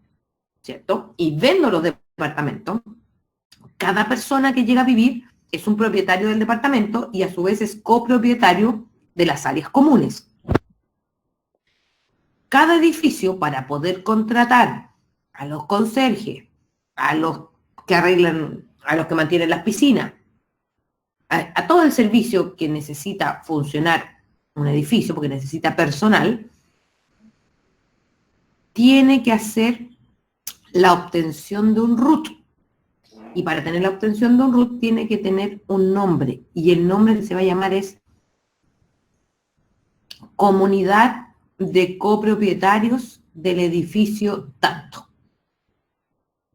¿cierto? Y vendo los departamentos, cada persona que llega a vivir es un propietario del departamento y a su vez es copropietario de las áreas comunes. Cada edificio, para poder contratar a los conserjes, a los que arreglan, a los que mantienen las piscinas, a todo el servicio que necesita funcionar un edificio, porque necesita personal, tiene que hacer la obtención de un RUT. Y para tener la obtención de un RUT tiene que tener un nombre. Y el nombre que se va a llamar es Comunidad de Copropietarios del Edificio Tanto.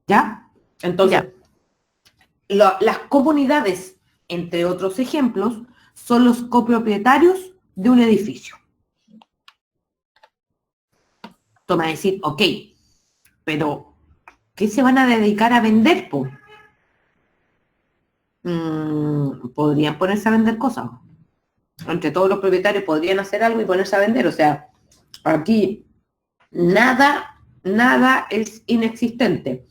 ¿Ya? Entonces, las comunidades, entre otros ejemplos, son los copropietarios de un edificio. Toma a decir, ok, pero ¿qué se van a dedicar a vender, po? Podrían ponerse a vender cosas. Entre todos los propietarios podrían hacer algo y ponerse a vender. O sea, aquí nada es inexistente.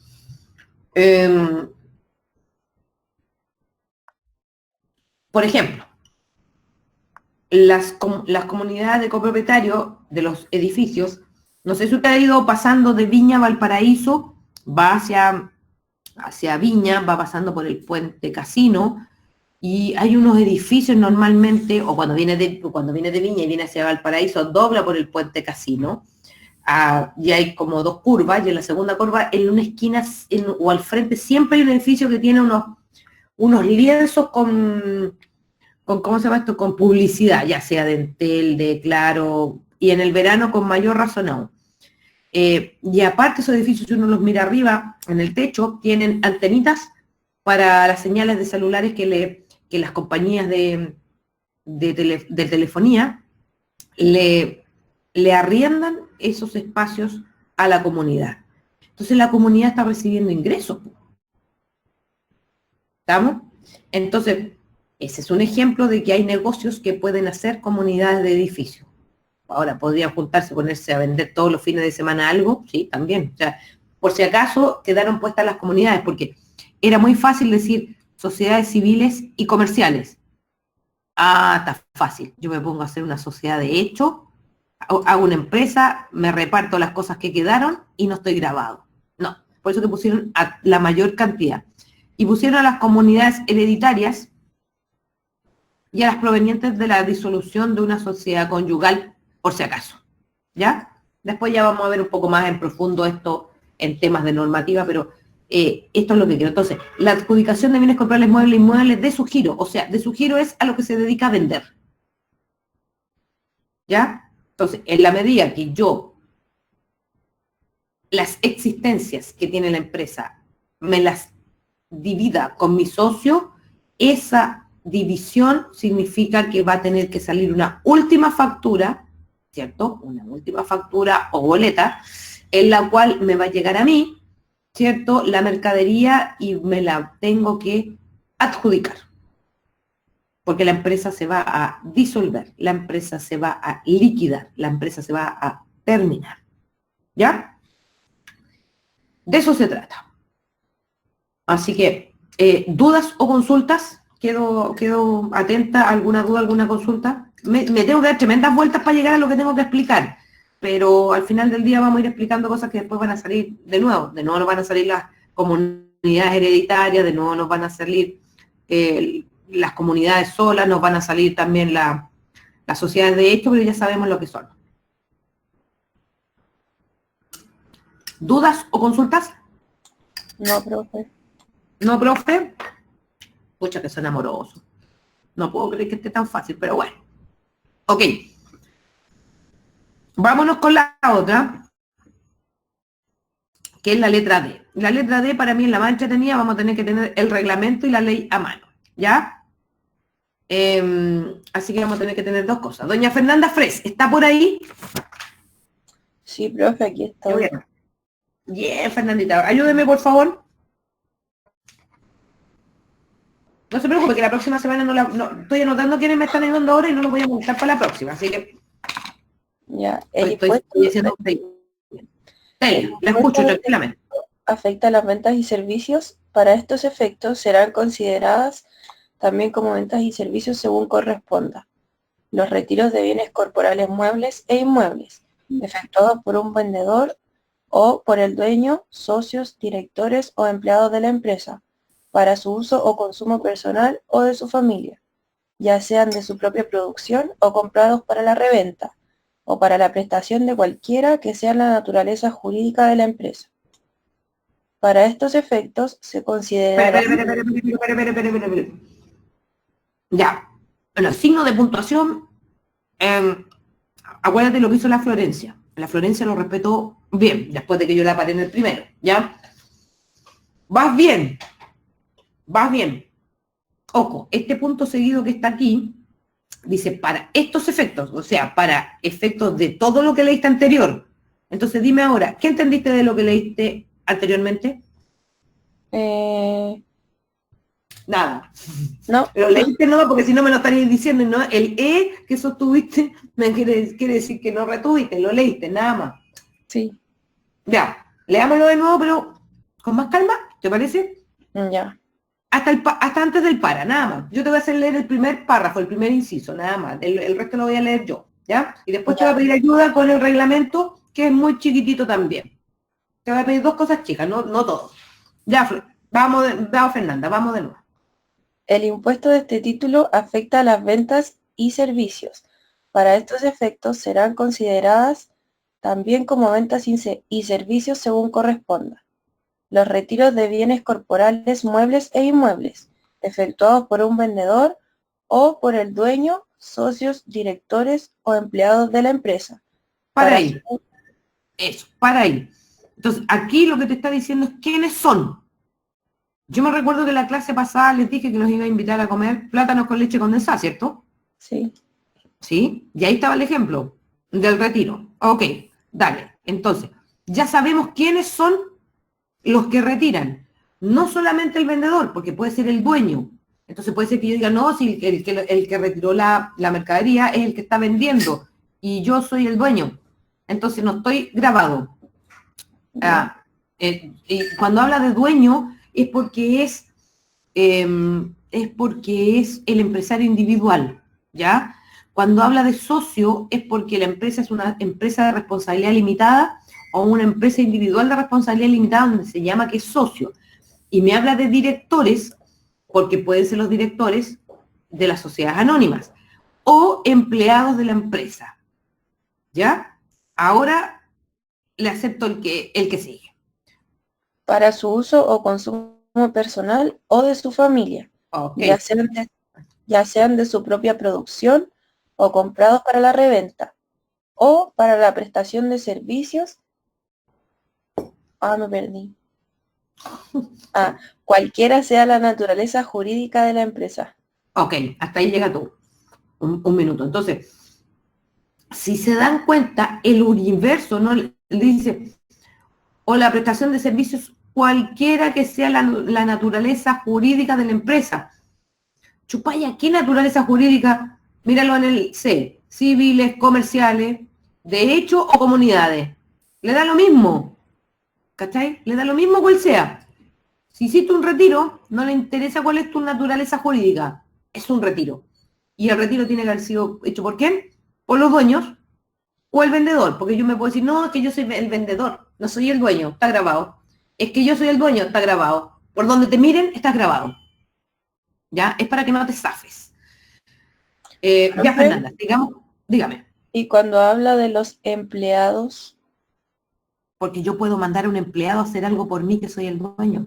Por ejemplo, las comunidades de copropietarios de los edificios, no sé si usted ha ido pasando de Viña a Valparaíso, va hacia Viña, va pasando por el puente Casino, y hay unos edificios normalmente, o cuando viene de Viña y viene hacia Valparaíso, dobla por el puente Casino, y hay como dos curvas, y en la segunda curva, en una esquina o al frente, siempre hay un edificio que tiene unos lienzos con ¿cómo se llama esto? Con publicidad, ya sea de Entel, de Claro, y en el verano con mayor razón aún. Y aparte esos edificios, si uno los mira arriba, en el techo, tienen antenitas para las señales de celulares que las compañías de telefonía le arriendan esos espacios a la comunidad. Entonces la comunidad está recibiendo ingresos. ¿Estamos? Entonces, ese es un ejemplo de que hay negocios que pueden hacer comunidades de edificios. Ahora, podrían juntarse, ponerse a vender todos los fines de semana algo, sí, también. O sea, por si acaso quedaron puestas las comunidades, porque era muy fácil decir sociedades civiles y comerciales. Ah, está fácil. Yo me pongo a hacer una sociedad de hecho, hago una empresa, me reparto las cosas que quedaron y no estoy grabado. No, por eso que pusieron a la mayor cantidad. Y pusieron a las comunidades hereditarias y a las provenientes de la disolución de una sociedad conyugal, por si acaso. ¿Ya? Después ya vamos a ver un poco más en profundo esto en temas de normativa, pero esto es lo que quiero. Entonces, la adjudicación de bienes corporales muebles e inmuebles de su giro, o sea, de su giro es a lo que se dedica a vender. ¿Ya? Entonces, en la medida que yo las existencias que tiene la empresa me las divida con mi socio, esa división significa que va a tener que salir una última factura, ¿cierto? Una última factura o boleta, en la cual me va a llegar a mí, ¿cierto? La mercadería y me la tengo que adjudicar. Porque la empresa se va a disolver, la empresa se va a liquidar, la empresa se va a terminar. ¿Ya? De eso se trata. Así que, ¿dudas o consultas? Quedo atenta a alguna duda, alguna consulta. Me tengo que dar tremendas vueltas para llegar a lo que tengo que explicar, pero al final del día vamos a ir explicando cosas que después van a salir de nuevo nos van a salir las comunidades hereditarias, de nuevo nos van a salir las comunidades solas, nos van a salir también las sociedades de hecho, pero ya sabemos lo que son. ¿Dudas o consultas? No, profe. ¿No, profe? Pucha, que son amorosos. No puedo creer que esté tan fácil, pero bueno. Ok. Vámonos con la otra, que es la letra D. La letra D para mí en la más entretenida vamos a tener que tener el reglamento y la ley a mano, ¿ya? Así que vamos a tener que tener dos cosas. Doña Fernanda Fres, ¿está por ahí? Sí, profe, aquí está. Bien, Fernandita, ayúdeme por favor. No se preocupe, que la próxima semana no estoy anotando quiénes me están ayudando ahora y no los voy a multar para la próxima, así que Ya, estoy haciendo... la escucho tranquilamente. Afecta a las ventas y servicios. Para estos efectos serán consideradas también como ventas y servicios según corresponda. Los retiros de bienes corporales muebles e inmuebles, efectuados por un vendedor o por el dueño, socios, directores o empleados de la empresa, para su uso o consumo personal o de su familia, ya sean de su propia producción o comprados para la reventa, o para la prestación de cualquiera que sea la naturaleza jurídica de la empresa. Para estos efectos se considera... Espera. Ya. Bueno, signo de puntuación, acuérdate lo que hizo la Florencia. La Florencia lo respetó bien, después de que yo la paré en el primero, ¿ya? Vas bien. Ojo, este punto seguido que está aquí, dice para estos efectos, o sea, para efectos de todo lo que leíste anterior. Entonces dime ahora, ¿qué entendiste de lo que leíste anteriormente? Nada. No. Pero leíste no, porque si no me lo estarías diciendo, ¿no? El que sostuviste me quiere decir que no retuviste, lo leíste, nada más. Sí. Ya, leámoslo de nuevo, pero con más calma, ¿te parece? Ya. Hasta antes del para, nada más. Yo te voy a hacer leer el primer párrafo, el primer inciso, nada más. El resto lo voy a leer yo, ¿ya? Y después te voy a pedir ayuda con el reglamento, que es muy chiquitito también. Te voy a pedir dos cosas chicas, no todo. Ya, vamos, Fernanda, vamos de nuevo. El impuesto de este título afecta a las ventas y servicios. Para estos efectos serán consideradas también como ventas y servicios según corresponda. Los retiros de bienes corporales muebles e inmuebles, efectuados por un vendedor o por el dueño, socios, directores o empleados de la empresa. Para ahí. Eso, para ahí. Entonces, aquí lo que te está diciendo es quiénes son. Yo me recuerdo que la clase pasada les dije que los iba a invitar a comer plátanos con leche condensada, ¿cierto? Sí. ¿Sí? Y ahí estaba el ejemplo del retiro. Ok, dale. Entonces, ya sabemos quiénes son los que retiran. No solamente el vendedor, porque puede ser el dueño. Entonces puede ser que yo diga, no, si el que retiró la mercadería es el que está vendiendo y yo soy el dueño. Entonces no estoy grabado. Y cuando habla de dueño es porque es el empresario individual, ¿ya? Cuando habla de socio es porque la empresa es una empresa de responsabilidad limitada o una empresa individual de responsabilidad limitada donde se llama que es socio. Y me habla de directores porque pueden ser los directores de las sociedades anónimas o empleados de la empresa, ¿ya? Ahora le acepto el que sigue. Para su uso o consumo personal o de su familia, Okay. ya sean de su propia producción o comprados para la reventa o para la prestación de servicios. Me perdí. Cualquiera sea la naturaleza jurídica de la empresa. Ok, hasta ahí llega tú. Un minuto. Entonces, si se dan cuenta, el universo no le dice, o la prestación de servicios, cualquiera que sea la naturaleza jurídica de la empresa. Chupaya, ¿qué naturaleza jurídica? Míralo en el C, civiles, comerciales, de hecho o comunidades. Le da lo mismo, ¿cachai? Le da lo mismo cual sea. Si hiciste un retiro, no le interesa cuál es tu naturaleza jurídica, es un retiro. Y el retiro tiene que haber sido hecho ¿por quién? Por los dueños o el vendedor, porque yo me puedo decir, no, es que yo soy el vendedor, no soy el dueño, está grabado. Es que yo soy el dueño, está grabado. Por donde te miren, estás grabado. ¿Ya? Es para que no te zafes. Ya, Fernanda, digamos, dígame. Y cuando habla de los empleados. Porque yo puedo mandar a un empleado a hacer algo por mí que soy el dueño.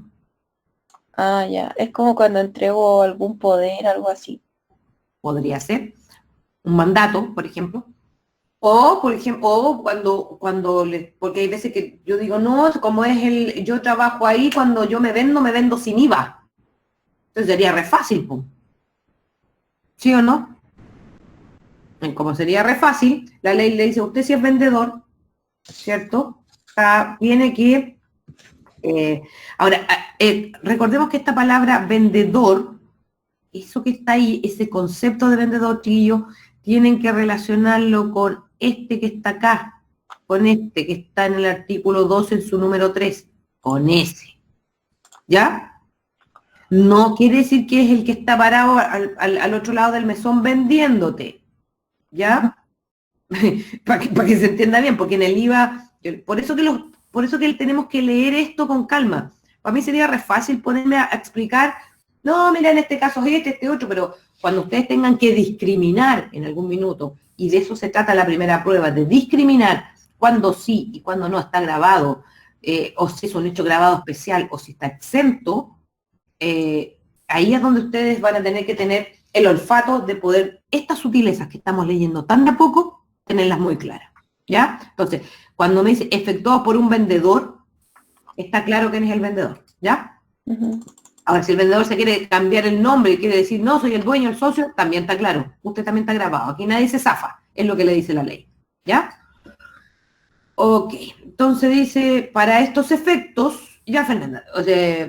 Ya. Es como cuando entrego algún poder, algo así. Podría ser. Un mandato, por ejemplo. O, por ejemplo, porque hay veces que yo digo, no, como es yo trabajo ahí, cuando yo me vendo sin IVA. Entonces sería re fácil, pues. ¿Sí o no? Como sería re fácil, la ley le dice, usted si es vendedor, ¿cierto? Tiene que... ahora, recordemos que esta palabra vendedor, eso que está ahí, ese concepto de vendedor, chiquillos, tienen que relacionarlo con este que está acá, con este que está en el artículo 12 en su número 3, con ese. ¿Ya? No quiere decir que es el que está parado al otro lado del mesón vendiéndote. ¿Ya? para que se entienda bien, porque en el IVA, por eso que tenemos que leer esto con calma. Para mí sería re fácil ponerme a explicar, no, mira, en este caso es este otro, pero cuando ustedes tengan que discriminar en algún minuto, y de eso se trata la primera prueba, de discriminar cuando sí y cuando no está grabado, o si es un hecho grabado especial, o si está exento, ahí es donde ustedes van a tener que tener el olfato de poder, estas sutilezas que estamos leyendo tan de a poco, tenerlas muy claras, ¿ya? Entonces, cuando me dice efectuado por un vendedor, está claro quién es el vendedor, ¿ya? Ahora, si el vendedor se quiere cambiar el nombre y quiere decir, no, soy el dueño, el socio, también está claro. Usted también está grabado. Aquí nadie se zafa, es lo que le dice la ley, ¿ya? Ok, entonces dice, para estos efectos, ya Fernanda,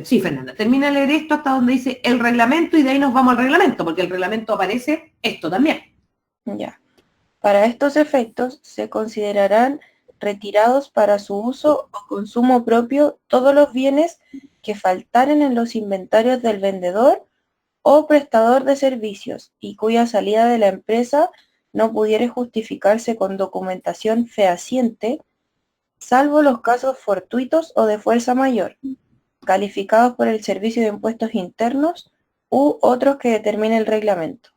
sí Fernanda, termina de leer esto hasta donde dice el reglamento y de ahí nos vamos al reglamento, porque el reglamento aparece esto también. Ya. Para estos efectos se considerarán retirados para su uso o consumo propio todos los bienes que faltaren en los inventarios del vendedor o prestador de servicios y cuya salida de la empresa no pudiere justificarse con documentación fehaciente, salvo los casos fortuitos o de fuerza mayor, calificados por el Servicio de Impuestos Internos u otros que determine el reglamento.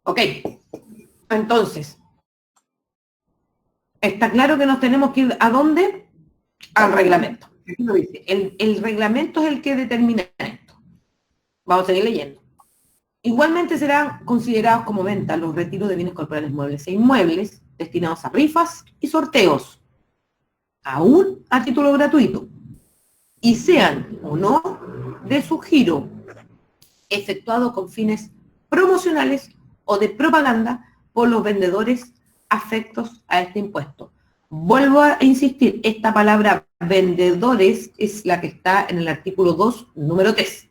Ok, entonces, está claro que nos tenemos que ir ¿a dónde? Al reglamento. Aquí lo dice. El reglamento es el que determina esto. Vamos a seguir leyendo. Igualmente serán considerados como venta los retiros de bienes corporales muebles e inmuebles destinados a rifas y sorteos, aún a título gratuito, y sean o no de su giro efectuado con fines promocionales o de propaganda por los vendedores afectos a este impuesto. Vuelvo a insistir, esta palabra vendedores es la que está en el artículo 2, número 3.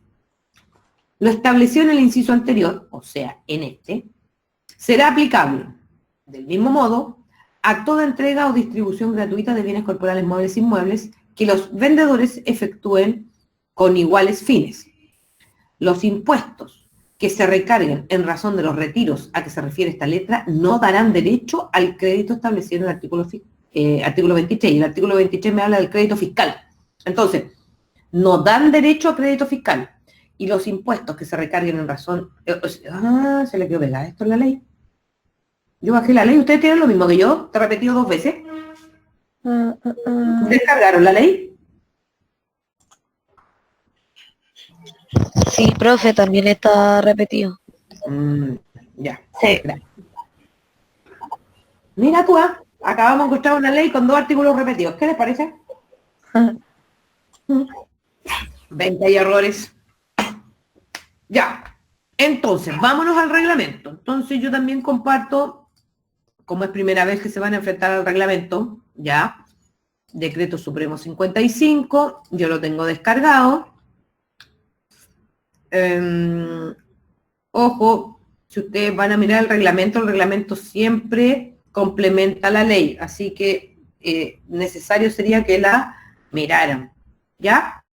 Lo establecido en el inciso anterior, o sea, en este, será aplicable, del mismo modo, a toda entrega o distribución gratuita de bienes corporales muebles e inmuebles que los vendedores efectúen con iguales fines. Los impuestos que se recarguen en razón de los retiros a que se refiere esta letra no darán derecho al crédito establecido en el artículo 23. Y el artículo 23 me habla del crédito fiscal. Entonces, no dan derecho a crédito fiscal. Y los impuestos que se recarguen en razón... se le quedó pegada esto en la ley. Yo bajé la ley, ustedes tienen lo mismo que yo, te he repetido 2 veces. ¿Descargaron la ley? Sí, profe, también está repetido. Ya. Sí. Gracias. Mira tú, acabamos de encontrar una ley con 2 artículos repetidos. ¿Qué les parece? 20 y errores. Ya. Entonces, vámonos al reglamento. Entonces yo también comparto, como es primera vez que se van a enfrentar al reglamento, ya, Decreto Supremo 55, yo lo tengo descargado. Ojo, si ustedes van a mirar el reglamento siempre complementa la ley, así que necesario sería que la miraran, ¿ya?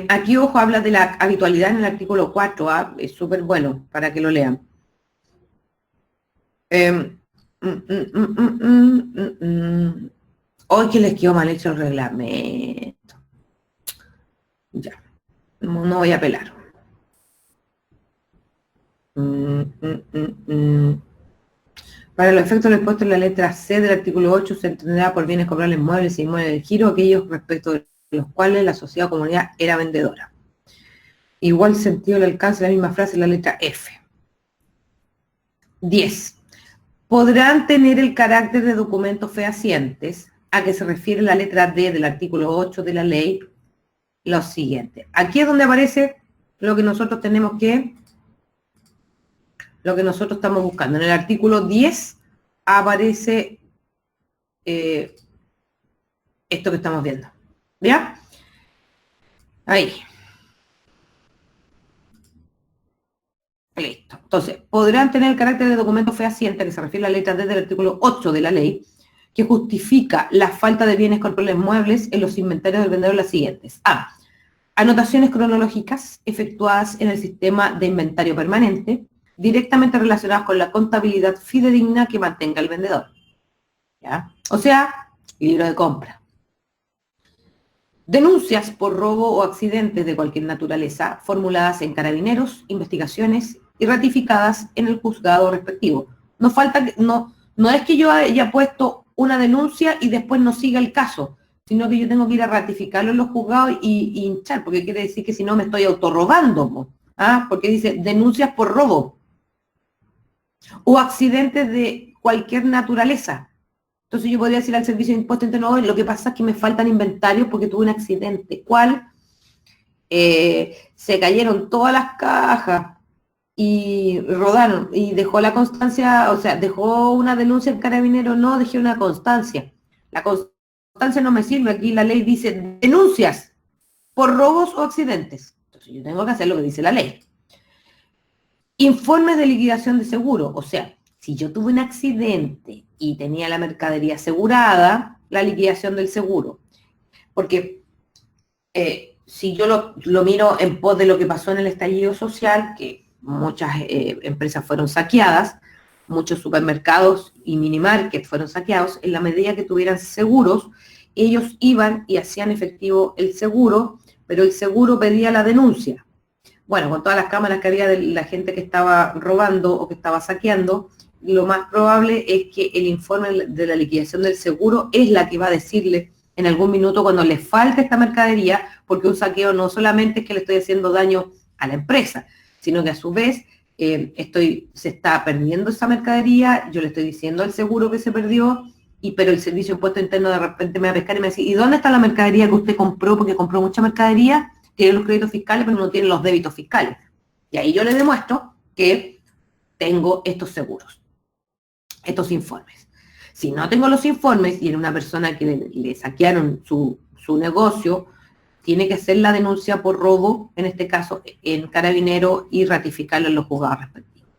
Aquí, ojo, habla de la habitualidad en el artículo 4, es súper bueno para que lo lean. Hoy que les quedó mal hecho el reglamento. Ya. No voy a apelar. Para los efectos del impuesto en la letra C del artículo 8 se entenderá por bienes cobrables muebles y inmuebles de giro aquellos respecto de los cuales la sociedad o comunidad era vendedora. Igual sentido el alcance de la misma frase en la letra F. 10. Podrán tener el carácter de documentos fehacientes a que se refiere la letra D del artículo 8 de la ley lo siguiente. Aquí es donde aparece lo que nosotros estamos buscando. En el artículo 10 aparece esto que estamos viendo. ¿Ya? Ahí. Listo. Entonces, podrán tener el carácter de documento fehaciente, que se refiere a la letra D del artículo 8 de la ley, que justifica la falta de bienes corporales muebles en los inventarios del vendedor las siguientes. A. Anotaciones cronológicas efectuadas en el sistema de inventario permanente, directamente relacionadas con la contabilidad fidedigna que mantenga el vendedor. ¿Ya? O sea, libro de compra. Denuncias por robo o accidentes de cualquier naturaleza formuladas en carabineros, investigaciones y ratificadas en el juzgado respectivo. No es que yo haya puesto una denuncia y después no siga el caso, sino que yo tengo que ir a ratificarlo en los juzgados y hinchar, porque quiere decir que si no me estoy autorrobando, porque dice denuncias por robo o accidentes de cualquier naturaleza. Entonces yo podría decir al servicio de impuestos internos, lo que pasa es que me faltan inventarios porque tuve un accidente. ¿Cuál? Se cayeron todas las cajas y rodaron, y dejó la constancia, o sea, dejó una denuncia en carabinero, no, dejé una constancia. La constancia no me sirve, aquí la ley dice denuncias por robos o accidentes. Entonces yo tengo que hacer lo que dice la ley. Informes de liquidación de seguro, o sea, si yo tuve un accidente y tenía la mercadería asegurada, la liquidación del seguro. Porque si yo lo miro en pos de lo que pasó en el estallido social, que muchas empresas fueron saqueadas, muchos supermercados y minimarkets fueron saqueados, en la medida que tuvieran seguros, ellos iban y hacían efectivo el seguro, pero el seguro pedía la denuncia. Bueno, con todas las cámaras que había de la gente que estaba robando o que estaba saqueando, lo más probable es que el informe de la liquidación del seguro es la que va a decirle en algún minuto cuando le falte esta mercadería, porque un saqueo no solamente es que le estoy haciendo daño a la empresa, sino que a su vez se está perdiendo esa mercadería, yo le estoy diciendo al seguro que se perdió, pero el servicio de impuesto interno de repente me va a pescar y me va a decir, ¿y dónde está la mercadería que usted compró? Porque compró mucha mercadería, tiene los créditos fiscales, pero no tiene los débitos fiscales. Y ahí yo le demuestro que tengo estos seguros, estos informes. Si no tengo los informes y era una persona que le saquearon su negocio, tiene que hacer la denuncia por robo, en este caso en Carabinero, y ratificarlo en los juzgados respectivos.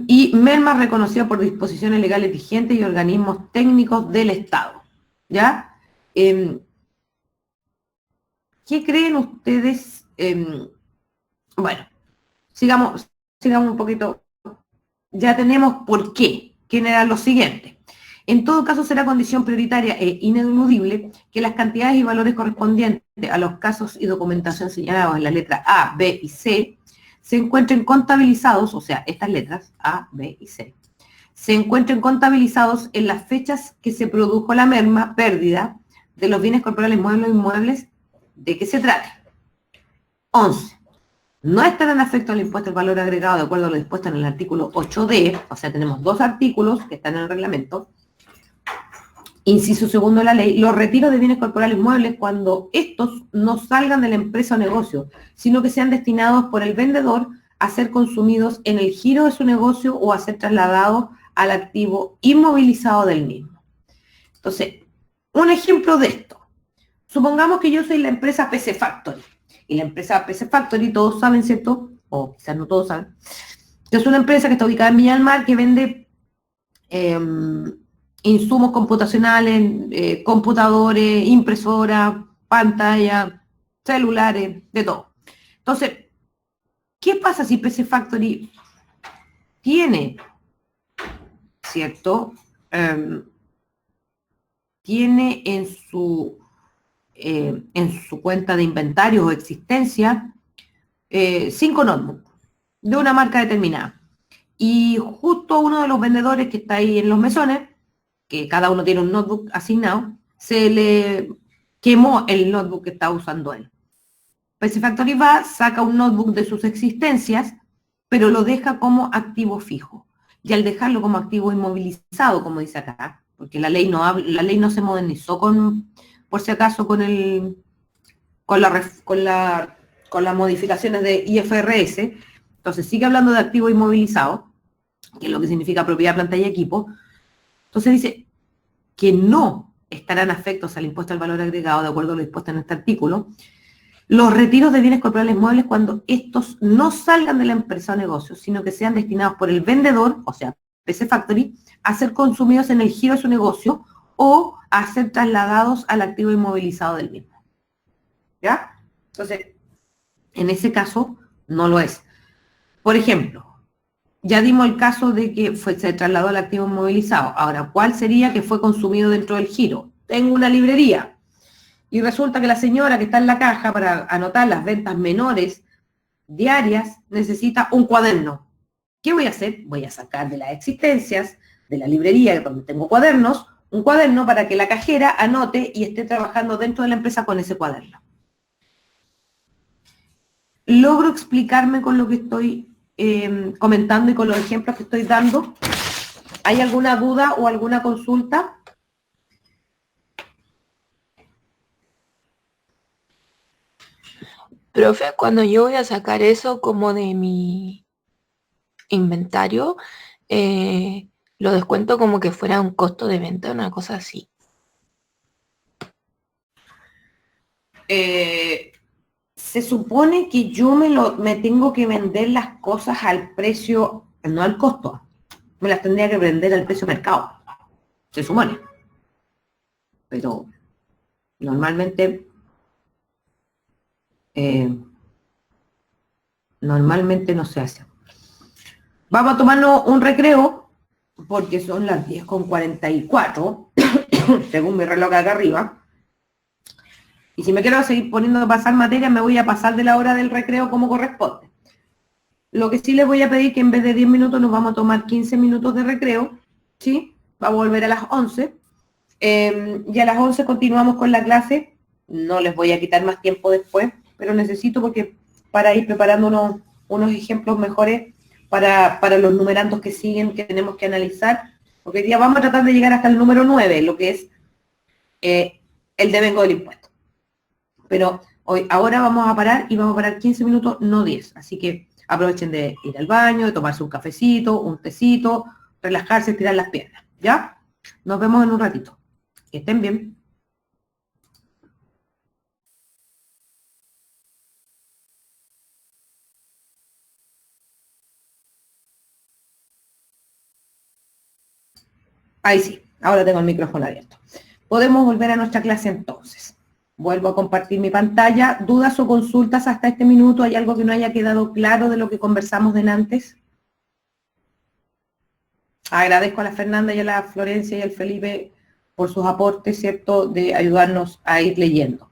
Y merma reconocida por disposiciones legales vigentes y organismos técnicos del Estado. ¿Ya? ¿Qué creen ustedes? Bueno, sigamos un poquito. Ya tenemos por qué. ¿Quién era lo siguiente? En todo caso será condición prioritaria e ineludible que las cantidades y valores correspondientes a los casos y documentación señalados en la letra A, B y C se encuentren contabilizados, o sea, estas letras A, B y C, se encuentren contabilizados en las fechas que se produjo la merma, pérdida de los bienes corporales muebles o inmuebles de que se trate. 11. No estarán afectos al impuesto al valor agregado de acuerdo a lo dispuesto en el artículo 8D, o sea, tenemos dos artículos que están en el reglamento. Inciso segundo de la ley, los retiros de bienes corporales muebles cuando estos no salgan de la empresa o negocio, sino que sean destinados por el vendedor a ser consumidos en el giro de su negocio o a ser trasladados al activo inmovilizado del mismo. Entonces, un ejemplo de esto. Supongamos que yo soy la empresa PC Factory. Y la empresa PC Factory, todos saben, ¿cierto? O quizás no todos saben. Que es una empresa que está ubicada en Viña del Mar que vende insumos computacionales, computadores, impresoras, pantallas, celulares, de todo. Entonces, ¿qué pasa si PC Factory tiene, ¿cierto? Tiene en su cuenta de inventarios o existencia 5 notebooks de una marca determinada. Y justo uno de los vendedores que está ahí en los mesones, que cada uno tiene un notebook asignado, se le quemó el notebook que está usando él. PC Factory va, saca un notebook de sus existencias, pero lo deja como activo fijo. Y al dejarlo como activo inmovilizado, como dice acá, porque la ley no se modernizó por si acaso con las modificaciones de IFRS, entonces sigue hablando de activo inmovilizado, que es lo que significa propiedad, planta y equipo. Entonces dice que no estarán afectos al impuesto al valor agregado, de acuerdo a lo dispuesto en este artículo, los retiros de bienes corporales muebles cuando estos no salgan de la empresa o negocio, sino que sean destinados por el vendedor, o sea, PC Factory, a ser consumidos en el giro de su negocio o a ser trasladados al activo inmovilizado del mismo. ¿Ya? Entonces, en ese caso, no lo es. Por ejemplo, ya dimos el caso de que se trasladó al activo inmovilizado. Ahora, ¿cuál sería que fue consumido dentro del giro? Tengo una librería y resulta que la señora que está en la caja para anotar las ventas menores diarias necesita un cuaderno. ¿Qué voy a hacer? Voy a sacar de las existencias de la librería donde tengo cuadernos, un cuaderno para que la cajera anote y esté trabajando dentro de la empresa con ese cuaderno. ¿Logro explicarme con lo que estoy comentando y con los ejemplos que estoy dando? ¿Hay alguna duda o alguna consulta? Profe, cuando yo voy a sacar eso como de mi inventario, lo descuento como que fuera un costo de venta, una cosa así. Se supone que yo me tengo que vender las cosas al precio, no al costo, me las tendría que vender al precio mercado, se supone. Pero normalmente no se hace. Vamos a tomarnos un recreo, porque son las 10:44, según mi reloj acá arriba. Y si me quiero seguir poniendo a pasar materia, me voy a pasar de la hora del recreo como corresponde. Lo que sí les voy a pedir que en vez de 10 minutos nos vamos a tomar 15 minutos de recreo, ¿sí? Va a volver a las 11. Y a las 11 continuamos con la clase. No les voy a quitar más tiempo después, pero necesito porque para ir preparando unos ejemplos mejores para los numerandos que siguen, que tenemos que analizar, porque hoy día vamos a tratar de llegar hasta el número 9, lo que es el devengo del impuesto. Pero ahora vamos a parar y vamos a parar 15 minutos, no 10. Así que aprovechen de ir al baño, de tomarse un cafecito, un tecito, relajarse, estirar las piernas, ¿ya? Nos vemos en un ratito. Que estén bien. Ahí sí, ahora tengo el micrófono abierto. Podemos volver a nuestra clase entonces. Vuelvo a compartir mi pantalla. ¿Dudas o consultas hasta este minuto? ¿Hay algo que no haya quedado claro de lo que conversamos de antes? Agradezco a la Fernanda y a la Florencia y al Felipe por sus aportes, ¿cierto?, de ayudarnos a ir leyendo.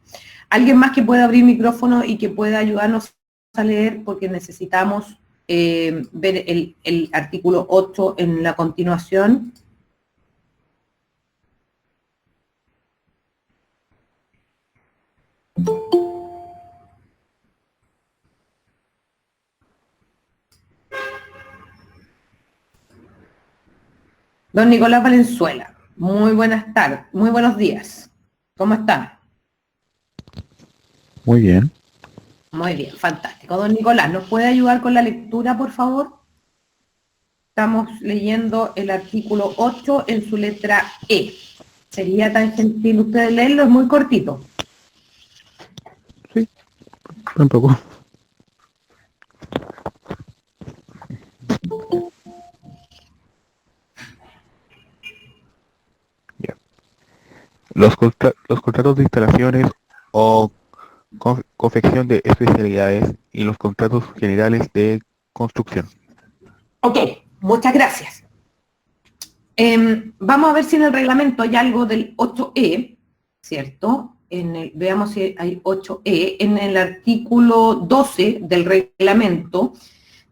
¿Alguien más que pueda abrir micrófono y que pueda ayudarnos a leer? Porque necesitamos ver el artículo 8 en la continuación. Don Nicolás Valenzuela, muy buenas tardes, muy buenos días. ¿Cómo está? Muy bien. Muy bien, fantástico. Don Nicolás, ¿nos puede ayudar con la lectura, por favor? Estamos leyendo el artículo 8 en su letra E. ¿Sería tan gentil usted de leerlo? Es muy cortito. Sí, tampoco. Ya. Los contratos de instalaciones o confección de especialidades y los contratos generales de construcción. Ok, muchas gracias. Vamos a ver si en el reglamento hay algo del 8E, ¿cierto? Veamos si hay 8E. En el artículo 12 del reglamento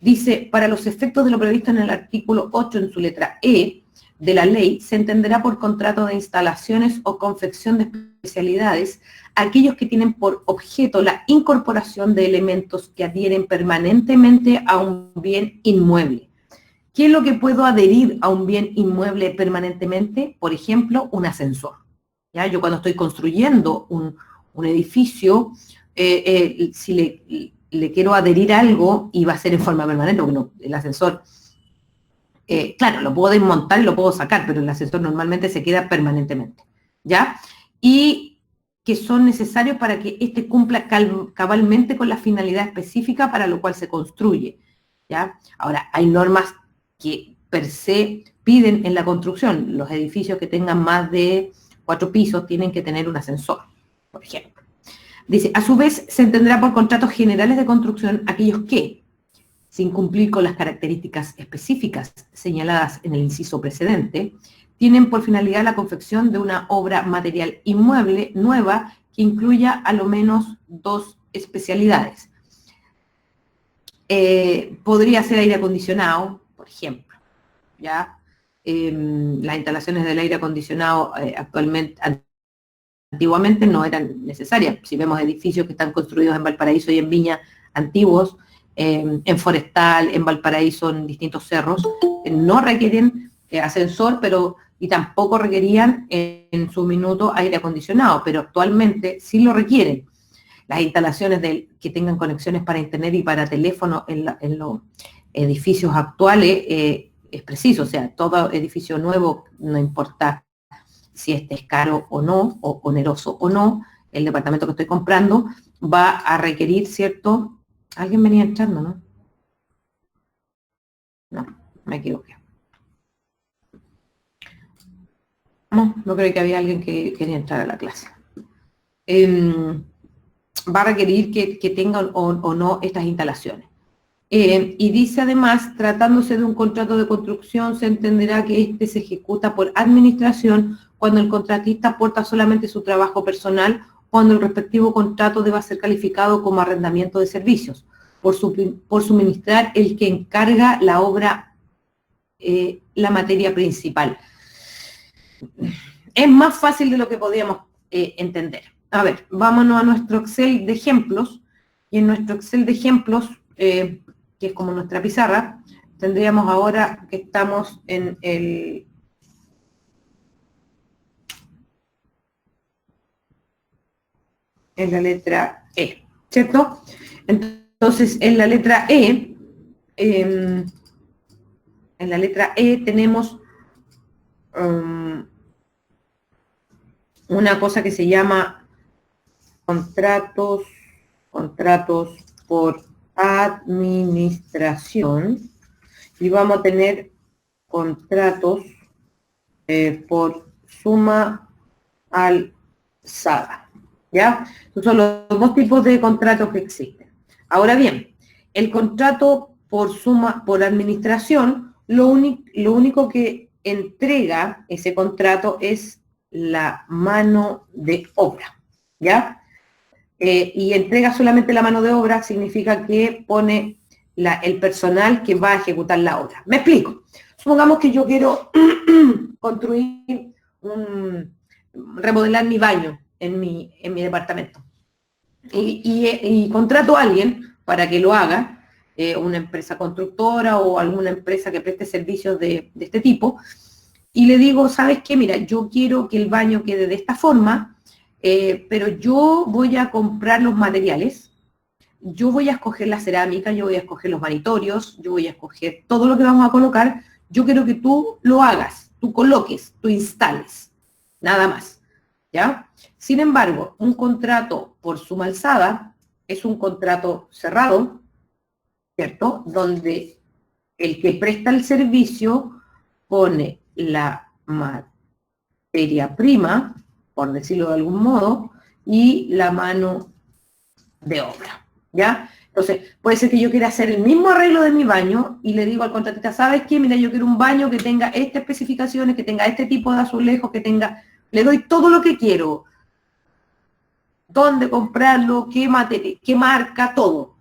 dice, para los efectos de lo previsto en el artículo 8 en su letra E de la ley, se entenderá por contrato de instalaciones o confección de especialidades aquellos que tienen por objeto la incorporación de elementos que adhieren permanentemente a un bien inmueble. ¿Qué es lo que puedo adherir a un bien inmueble permanentemente? Por ejemplo, un ascensor. ¿Ya? Yo cuando estoy construyendo un edificio, si le quiero adherir algo, y va a ser en forma permanente, porque no, el ascensor, claro, lo puedo desmontar y lo puedo sacar, pero el ascensor normalmente se queda permanentemente. ¿Ya? Y que son necesarios para que éste cumpla cabalmente con la finalidad específica para lo cual se construye. ¿Ya? Ahora, hay normas que per se piden en la construcción. Los edificios que tengan más de 4 pisos tienen que tener un ascensor, por ejemplo. Dice, a su vez, se entenderá por contratos generales de construcción aquellos que, sin cumplir con las características específicas señaladas en el inciso precedente, tienen por finalidad la confección de una obra material inmueble nueva que incluya a lo menos 2 especialidades. Podría ser aire acondicionado, por ejemplo, ¿ya? Las instalaciones del aire acondicionado antiguamente no eran necesarias. Si vemos edificios que están construidos en Valparaíso y en Viña antiguos, en Forestal, en Valparaíso, en distintos cerros, no requieren ascensor, y tampoco requerían en su minuto aire acondicionado, pero actualmente sí lo requieren. Las instalaciones que tengan conexiones para internet y para teléfono en los edificios actuales es preciso, o sea, todo edificio nuevo, no importa si este es caro o no, o oneroso o no, el departamento que estoy comprando va a requerir, ¿cierto? Alguien venía entrando, ¿no? No, me equivoqué. No creo que había alguien que quería entrar a la clase. Va a requerir que tengan o no estas instalaciones. Y dice además, tratándose de un contrato de construcción, se entenderá que este se ejecuta por administración cuando el contratista aporta solamente su trabajo personal, cuando el respectivo contrato deba ser calificado como arrendamiento de servicios, por suministrar el que encarga la obra, la materia principal. es más fácil de lo que podíamos entender. A ver, vámonos a nuestro Excel de ejemplos, y en nuestro Excel de ejemplos, que es como nuestra pizarra, tendríamos ahora que estamos en la letra E, ¿cierto? Entonces, en la letra E, tenemos una cosa que se llama contratos por administración, y vamos a tener contratos por suma alzada, ¿ya? Estos son los dos tipos de contratos que existen. Ahora bien, el contrato por administración, lo único que entrega ese contrato es la mano de obra, ¿ya? Y entrega solamente la mano de obra significa que pone el personal que va a ejecutar la obra. Me explico. Supongamos que yo quiero construir remodelar mi baño en mi departamento. Y contrato a alguien para que lo haga, una empresa constructora o alguna empresa que preste servicios de este tipo, y le digo, ¿sabes qué? Mira, yo quiero que el baño quede de esta forma, pero yo voy a comprar los materiales, yo voy a escoger la cerámica, yo voy a escoger los vanitorios, yo voy a escoger todo lo que vamos a colocar, yo quiero que tú lo hagas, tú coloques, tú instales, nada más, ¿ya? Sin embargo, un contrato por suma alzada es un contrato cerrado, ¿cierto? Donde el que presta el servicio pone la materia prima, por decirlo de algún modo, y la mano de obra, ¿ya? Entonces, puede ser que yo quiera hacer el mismo arreglo de mi baño y le digo al contratista, ¿sabes qué? Mira, yo quiero un baño que tenga estas especificaciones, que tenga este tipo de azulejos, que tenga... Le doy todo lo que quiero. Dónde comprarlo, qué materia, qué marca, todo.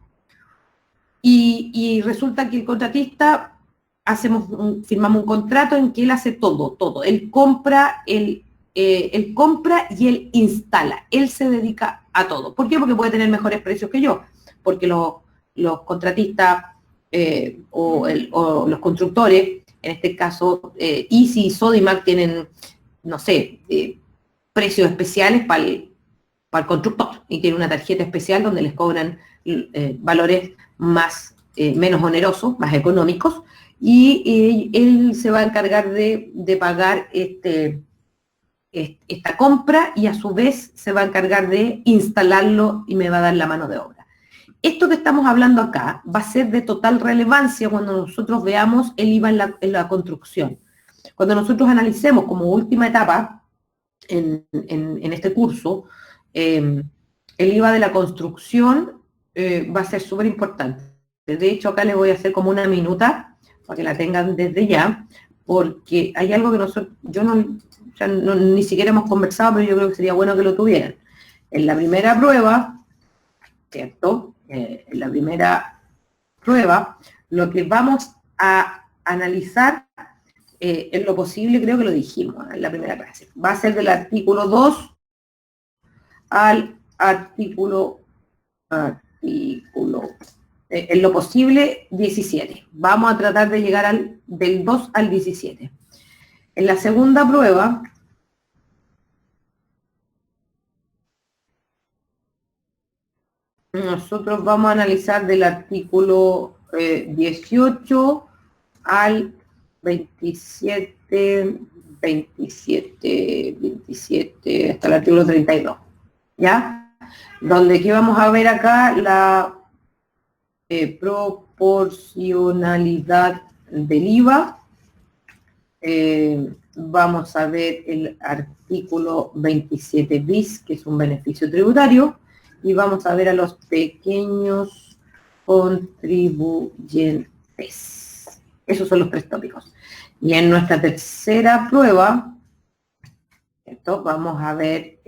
Y resulta que el contratista, firmamos un contrato en que él hace todo. Él compra y él instala. Él se dedica a todo. ¿Por qué? Porque puede tener mejores precios que yo. Porque los contratistas o los constructores, en este caso Easy y Sodimac, tienen, no sé, precios especiales para el constructor, y tiene una tarjeta especial donde les cobran valores menos onerosos, más económicos, y él se va a encargar de pagar esta compra, y a su vez se va a encargar de instalarlo y me va a dar la mano de obra. Esto que estamos hablando acá va a ser de total relevancia cuando nosotros veamos el IVA en la construcción. Cuando nosotros analicemos como última etapa en este curso, el IVA de la construcción va a ser súper importante. De hecho, acá les voy a hacer como una minuta para que la tengan desde ya, porque hay algo que ni siquiera hemos conversado, pero yo creo que sería bueno que lo tuvieran. En la primera prueba, ¿cierto? En la primera prueba, lo que vamos a analizar en lo posible, creo que lo dijimos en la primera clase, va a ser del artículo 2 al artículo en lo posible 17. Vamos a tratar de llegar del 2 al 17. En la segunda prueba, nosotros vamos a analizar del artículo 18 al 27, hasta el artículo 32, ¿ya? Donde aquí vamos a ver acá la proporcionalidad del IVA. Vamos a ver el artículo 27 bis, que es un beneficio tributario, y vamos a ver a los pequeños contribuyentes. Esos son los tres tópicos. Y en nuestra tercera prueba, ¿cierto? Vamos a ver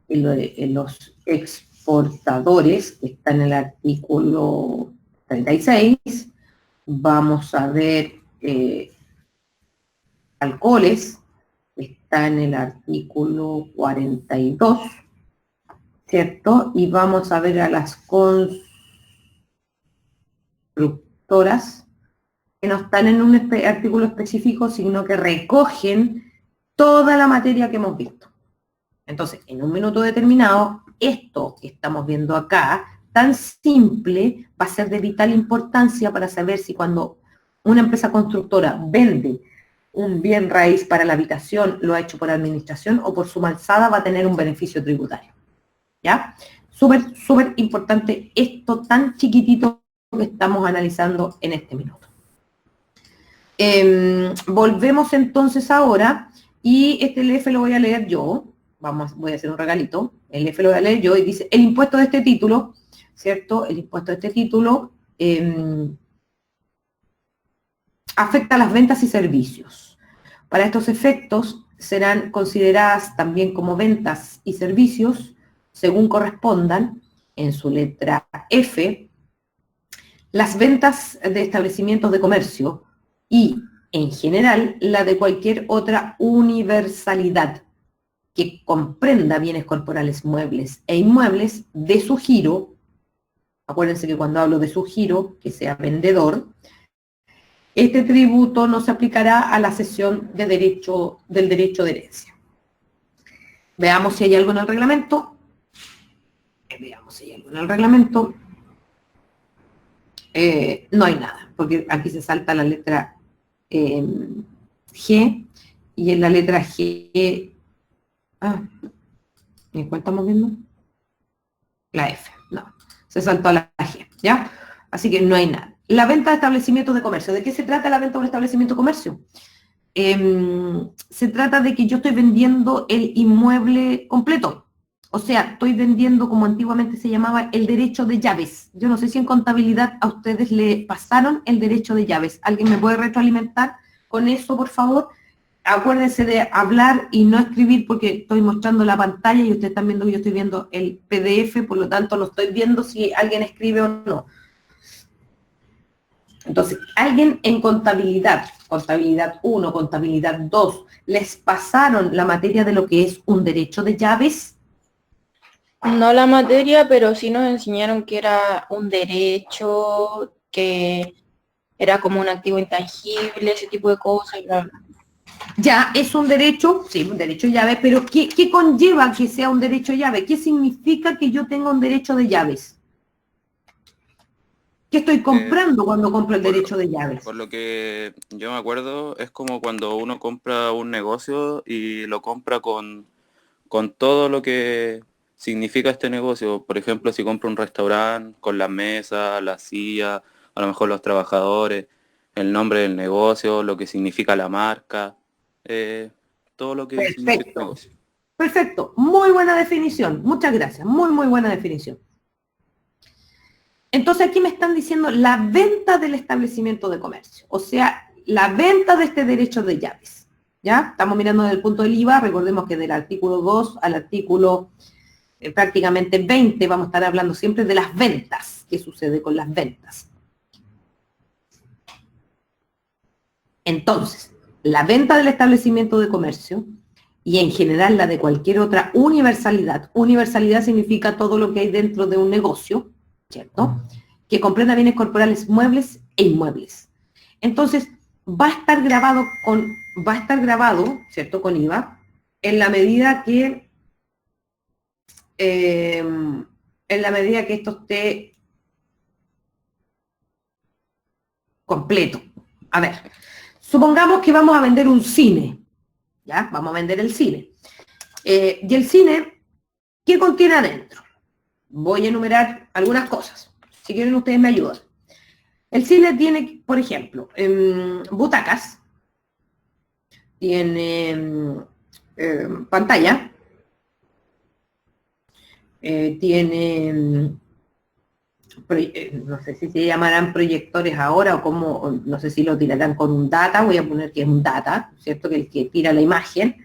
los exportadores, que está en el artículo 36. Vamos a ver alcoholes, está en el artículo 42, ¿cierto? Y vamos a ver a las constructoras que no están en un artículo específico, sino que recogen toda la materia que hemos visto. Entonces, en un minuto determinado, esto que estamos viendo acá, tan simple, va a ser de vital importancia para saber si cuando una empresa constructora vende un bien raíz para la habitación, lo ha hecho por administración o por suma alzada, va a tener un beneficio tributario. ¿Ya? Súper, súper importante esto tan chiquitito que estamos analizando en este minuto. Volvemos entonces ahora, y este LF lo voy a leer yo. Voy a hacer un regalito. El LF lo voy a leer yo y dice, el impuesto de este título, ¿cierto? El impuesto de este título afecta a las ventas y servicios. Para estos efectos serán consideradas también como ventas y servicios, según correspondan, en su letra F, las ventas de establecimientos de comercio y, en general, la de cualquier otra universalidad que comprenda bienes corporales muebles e inmuebles de su giro. Acuérdense que cuando hablo de su giro, que sea vendedor, este tributo no se aplicará a la cesión de del derecho de herencia. Veamos si hay algo en el reglamento. No hay nada, porque aquí se salta la letra G, y en la letra G... ¿en cuál estamos viendo? La F, no, se saltó la G, ¿ya? Así que no hay nada. La venta de establecimientos de comercio. ¿De qué se trata la venta de un establecimiento de comercio? Se trata de que yo estoy vendiendo el inmueble completo. O sea, estoy vendiendo, como antiguamente se llamaba, el derecho de llaves. Yo no sé si en contabilidad a ustedes le pasaron el derecho de llaves. ¿Alguien me puede retroalimentar con eso, por favor? Acuérdense de hablar y no escribir, porque estoy mostrando la pantalla y ustedes están viendo que yo estoy viendo el PDF, por lo tanto no estoy viendo si alguien escribe o no. Entonces, alguien en contabilidad 1, contabilidad 2, ¿les pasaron la materia de lo que es un derecho de llaves? No la materia, pero sí nos enseñaron que era un derecho, que era como un activo intangible, ese tipo de cosas. Bla, bla. Ya, es un derecho, sí, un derecho de llave, pero ¿qué conlleva que sea un derecho de llave? ¿Qué significa que yo tenga un derecho de llaves? ¿Qué estoy comprando cuando compro el derecho de llaves? Por lo que yo me acuerdo, es como cuando uno compra un negocio y lo compra con todo lo que significa este negocio. Por ejemplo, si compra un restaurante, con las mesas, la silla, a lo mejor los trabajadores, el nombre del negocio, lo que significa la marca, todo lo que significa el negocio. Perfecto, muy buena definición, muchas gracias, muy, muy buena definición. Entonces aquí me están diciendo la venta del establecimiento de comercio, o sea, la venta de este derecho de llaves, ¿ya? Estamos mirando desde el punto del IVA, recordemos que del artículo 2 al artículo prácticamente 20 vamos a estar hablando siempre de las ventas, qué sucede con las ventas. Entonces, la venta del establecimiento de comercio y en general la de cualquier otra universalidad. Universalidad significa todo lo que hay dentro de un negocio, ¿cierto? Que comprenda bienes corporales muebles e inmuebles. Entonces, va a estar grabado, ¿cierto? Con IVA, en la medida que esto esté completo. A ver, supongamos que vamos a vender un cine, ¿ya? Vamos a vender el cine. Y el cine, ¿qué contiene adentro? Voy a enumerar algunas cosas. Si quieren, ustedes me ayudan. El cine tiene, por ejemplo, butacas, tiene pantalla, tiene, no sé si se llamarán proyectores ahora o cómo, no sé si lo tirarán con un data, voy a poner que es un data, ¿cierto? Que el que tira la imagen.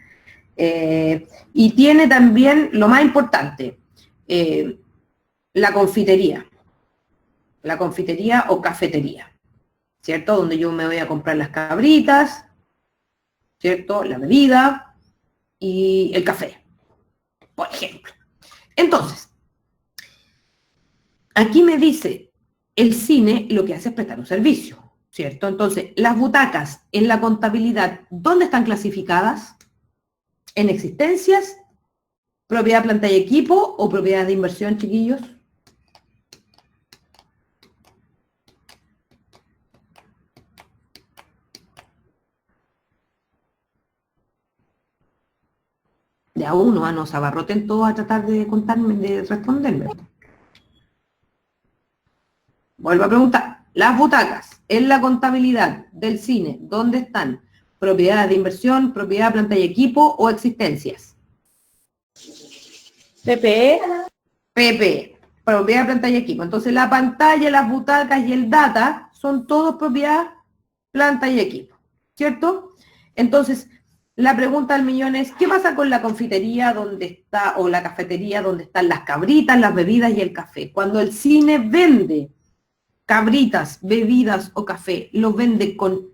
Y tiene también, lo más importante, la confitería o cafetería, ¿cierto? Donde yo me voy a comprar las cabritas, ¿cierto? La bebida, y el café, por ejemplo. Entonces, aquí me dice, el cine lo que hace es prestar un servicio, ¿cierto? Entonces, las butacas en la contabilidad, ¿dónde están clasificadas? ¿En existencias, propiedad, planta y equipo o propiedad de inversión, chiquillos? Ya uno, no se abarroten todos a tratar de contarme, de responderme. Vuelvo a preguntar, las butacas en la contabilidad del cine, ¿dónde están? ¿Propiedad de inversión, propiedad, planta y equipo o existencias? PPE, PP, propiedad, planta y equipo. Entonces la pantalla, las butacas y el data son todos propiedad, planta y equipo, ¿cierto? Entonces, la pregunta del millón es, ¿qué pasa con la confitería donde está, o la cafetería donde están las cabritas, las bebidas y el café? Cuando el cine vende cabritas, bebidas o café, los vende con,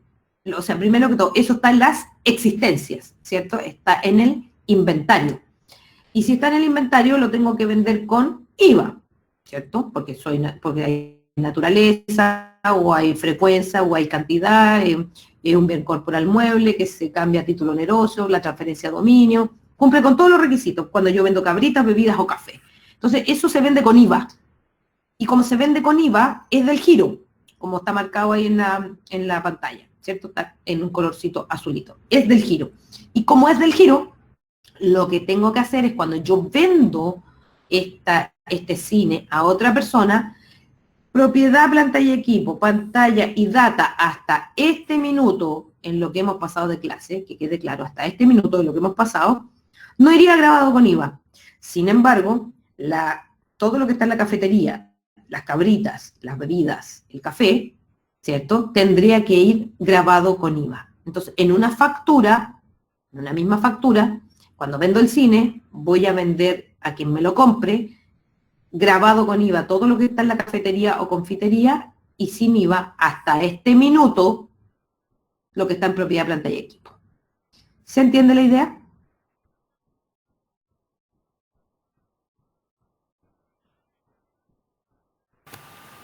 o sea, primero que todo, eso está en las existencias, ¿cierto? Está en el inventario. Y si está en el inventario, lo tengo que vender con IVA, ¿cierto? Porque hay naturaleza, o hay frecuencia, o hay cantidad, es un bien corporal mueble que se cambia a título oneroso, la transferencia a dominio, cumple con todos los requisitos cuando yo vendo cabritas, bebidas o café. Entonces, eso se vende con IVA. Y como se vende con IVA, es del giro, como está marcado ahí en la pantalla, ¿cierto? Está en un colorcito azulito. Es del giro. Y como es del giro, lo que tengo que hacer es cuando yo vendo este cine a otra persona, propiedad, planta y equipo, pantalla y data hasta este minuto en lo que hemos pasado de clase, que quede claro, hasta este minuto de lo que hemos pasado, no iría grabado con IVA. Sin embargo, todo lo que está en la cafetería, las cabritas, las bebidas, el café, ¿cierto? Tendría que ir grabado con IVA. Entonces, en una factura, en una misma factura, cuando vendo el cine, voy a vender a quien me lo compre, grabado con IVA todo lo que está en la cafetería o confitería y sin IVA hasta este minuto lo que está en propiedad, planta y equipo. ¿Se entiende la idea?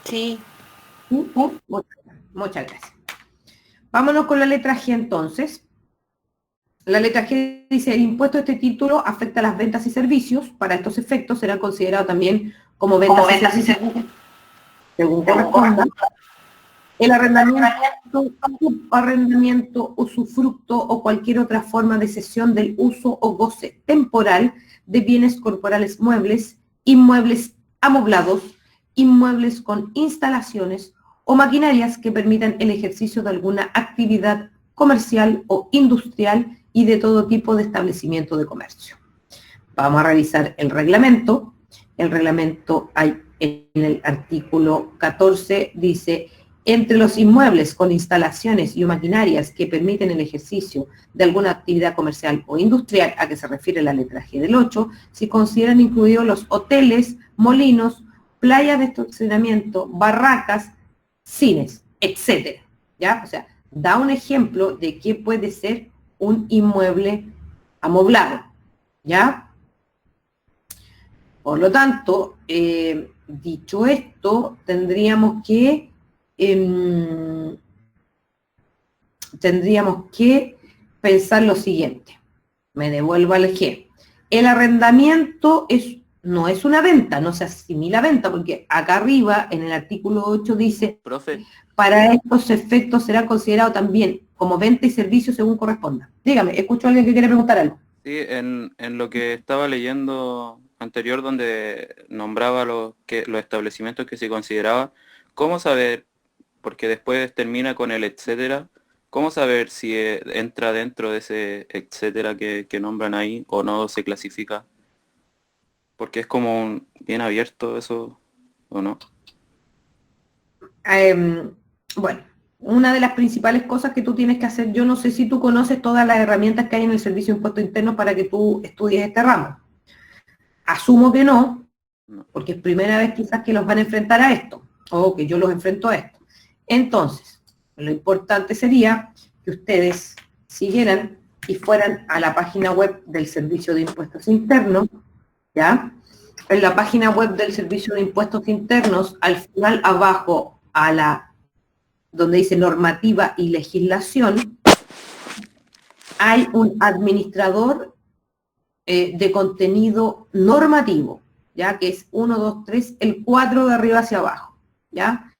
sí. Muchas gracias. Vámonos con la letra G entonces. La letra G dice, el impuesto de este título afecta a las ventas y servicios. Para estos efectos será considerado también como ventas y servicios, según corresponda. El arrendamiento, usufructo o cualquier otra forma de cesión del uso o goce temporal de bienes corporales muebles, inmuebles amoblados, inmuebles con instalaciones o maquinarias que permitan el ejercicio de alguna actividad comercial o industrial y de todo tipo de establecimiento de comercio. Vamos a revisar el reglamento. El reglamento hay en el artículo 14, dice, entre los inmuebles con instalaciones y maquinarias que permiten el ejercicio de alguna actividad comercial o industrial, a que se refiere la letra G del 8, se consideran incluidos los hoteles, molinos, playas de estacionamiento, barracas, cines, etcétera, ¿ya? O sea, da un ejemplo de qué puede ser un inmueble amoblado, ¿ya? Por lo tanto, dicho esto, tendríamos que pensar lo siguiente. Me devuelvo al G. El arrendamiento no es una venta, no se asimila a venta, porque acá arriba, en el artículo 8, dice, Profe, para estos efectos será considerado también como venta y servicio según corresponda. Dígame, escucho a alguien que quiere preguntar algo. sí, en lo que estaba leyendo anterior, donde nombraba los establecimientos que se consideraba, ¿cómo saber? Porque después termina con el etcétera. ¿Cómo saber si entra dentro de ese etcétera que nombran ahí o no se clasifica? Porque es como bien abierto eso, ¿o no? Bueno, una de las principales cosas que tú tienes que hacer, yo no sé si tú conoces todas las herramientas que hay en el Servicio de Impuestos Internos para que tú estudies este ramo. Asumo que no, porque es primera vez quizás que los van a enfrentar a esto, o que yo los enfrento a esto. Entonces, lo importante sería que ustedes siguieran y fueran a la página web del Servicio de Impuestos Internos, ¿ya? En la página web del Servicio de Impuestos Internos, al final abajo, donde dice normativa y legislación, hay un administrador de contenido normativo, ¿ya? Que es 1, 2, 3, el 4 de arriba hacia abajo, ¿ya?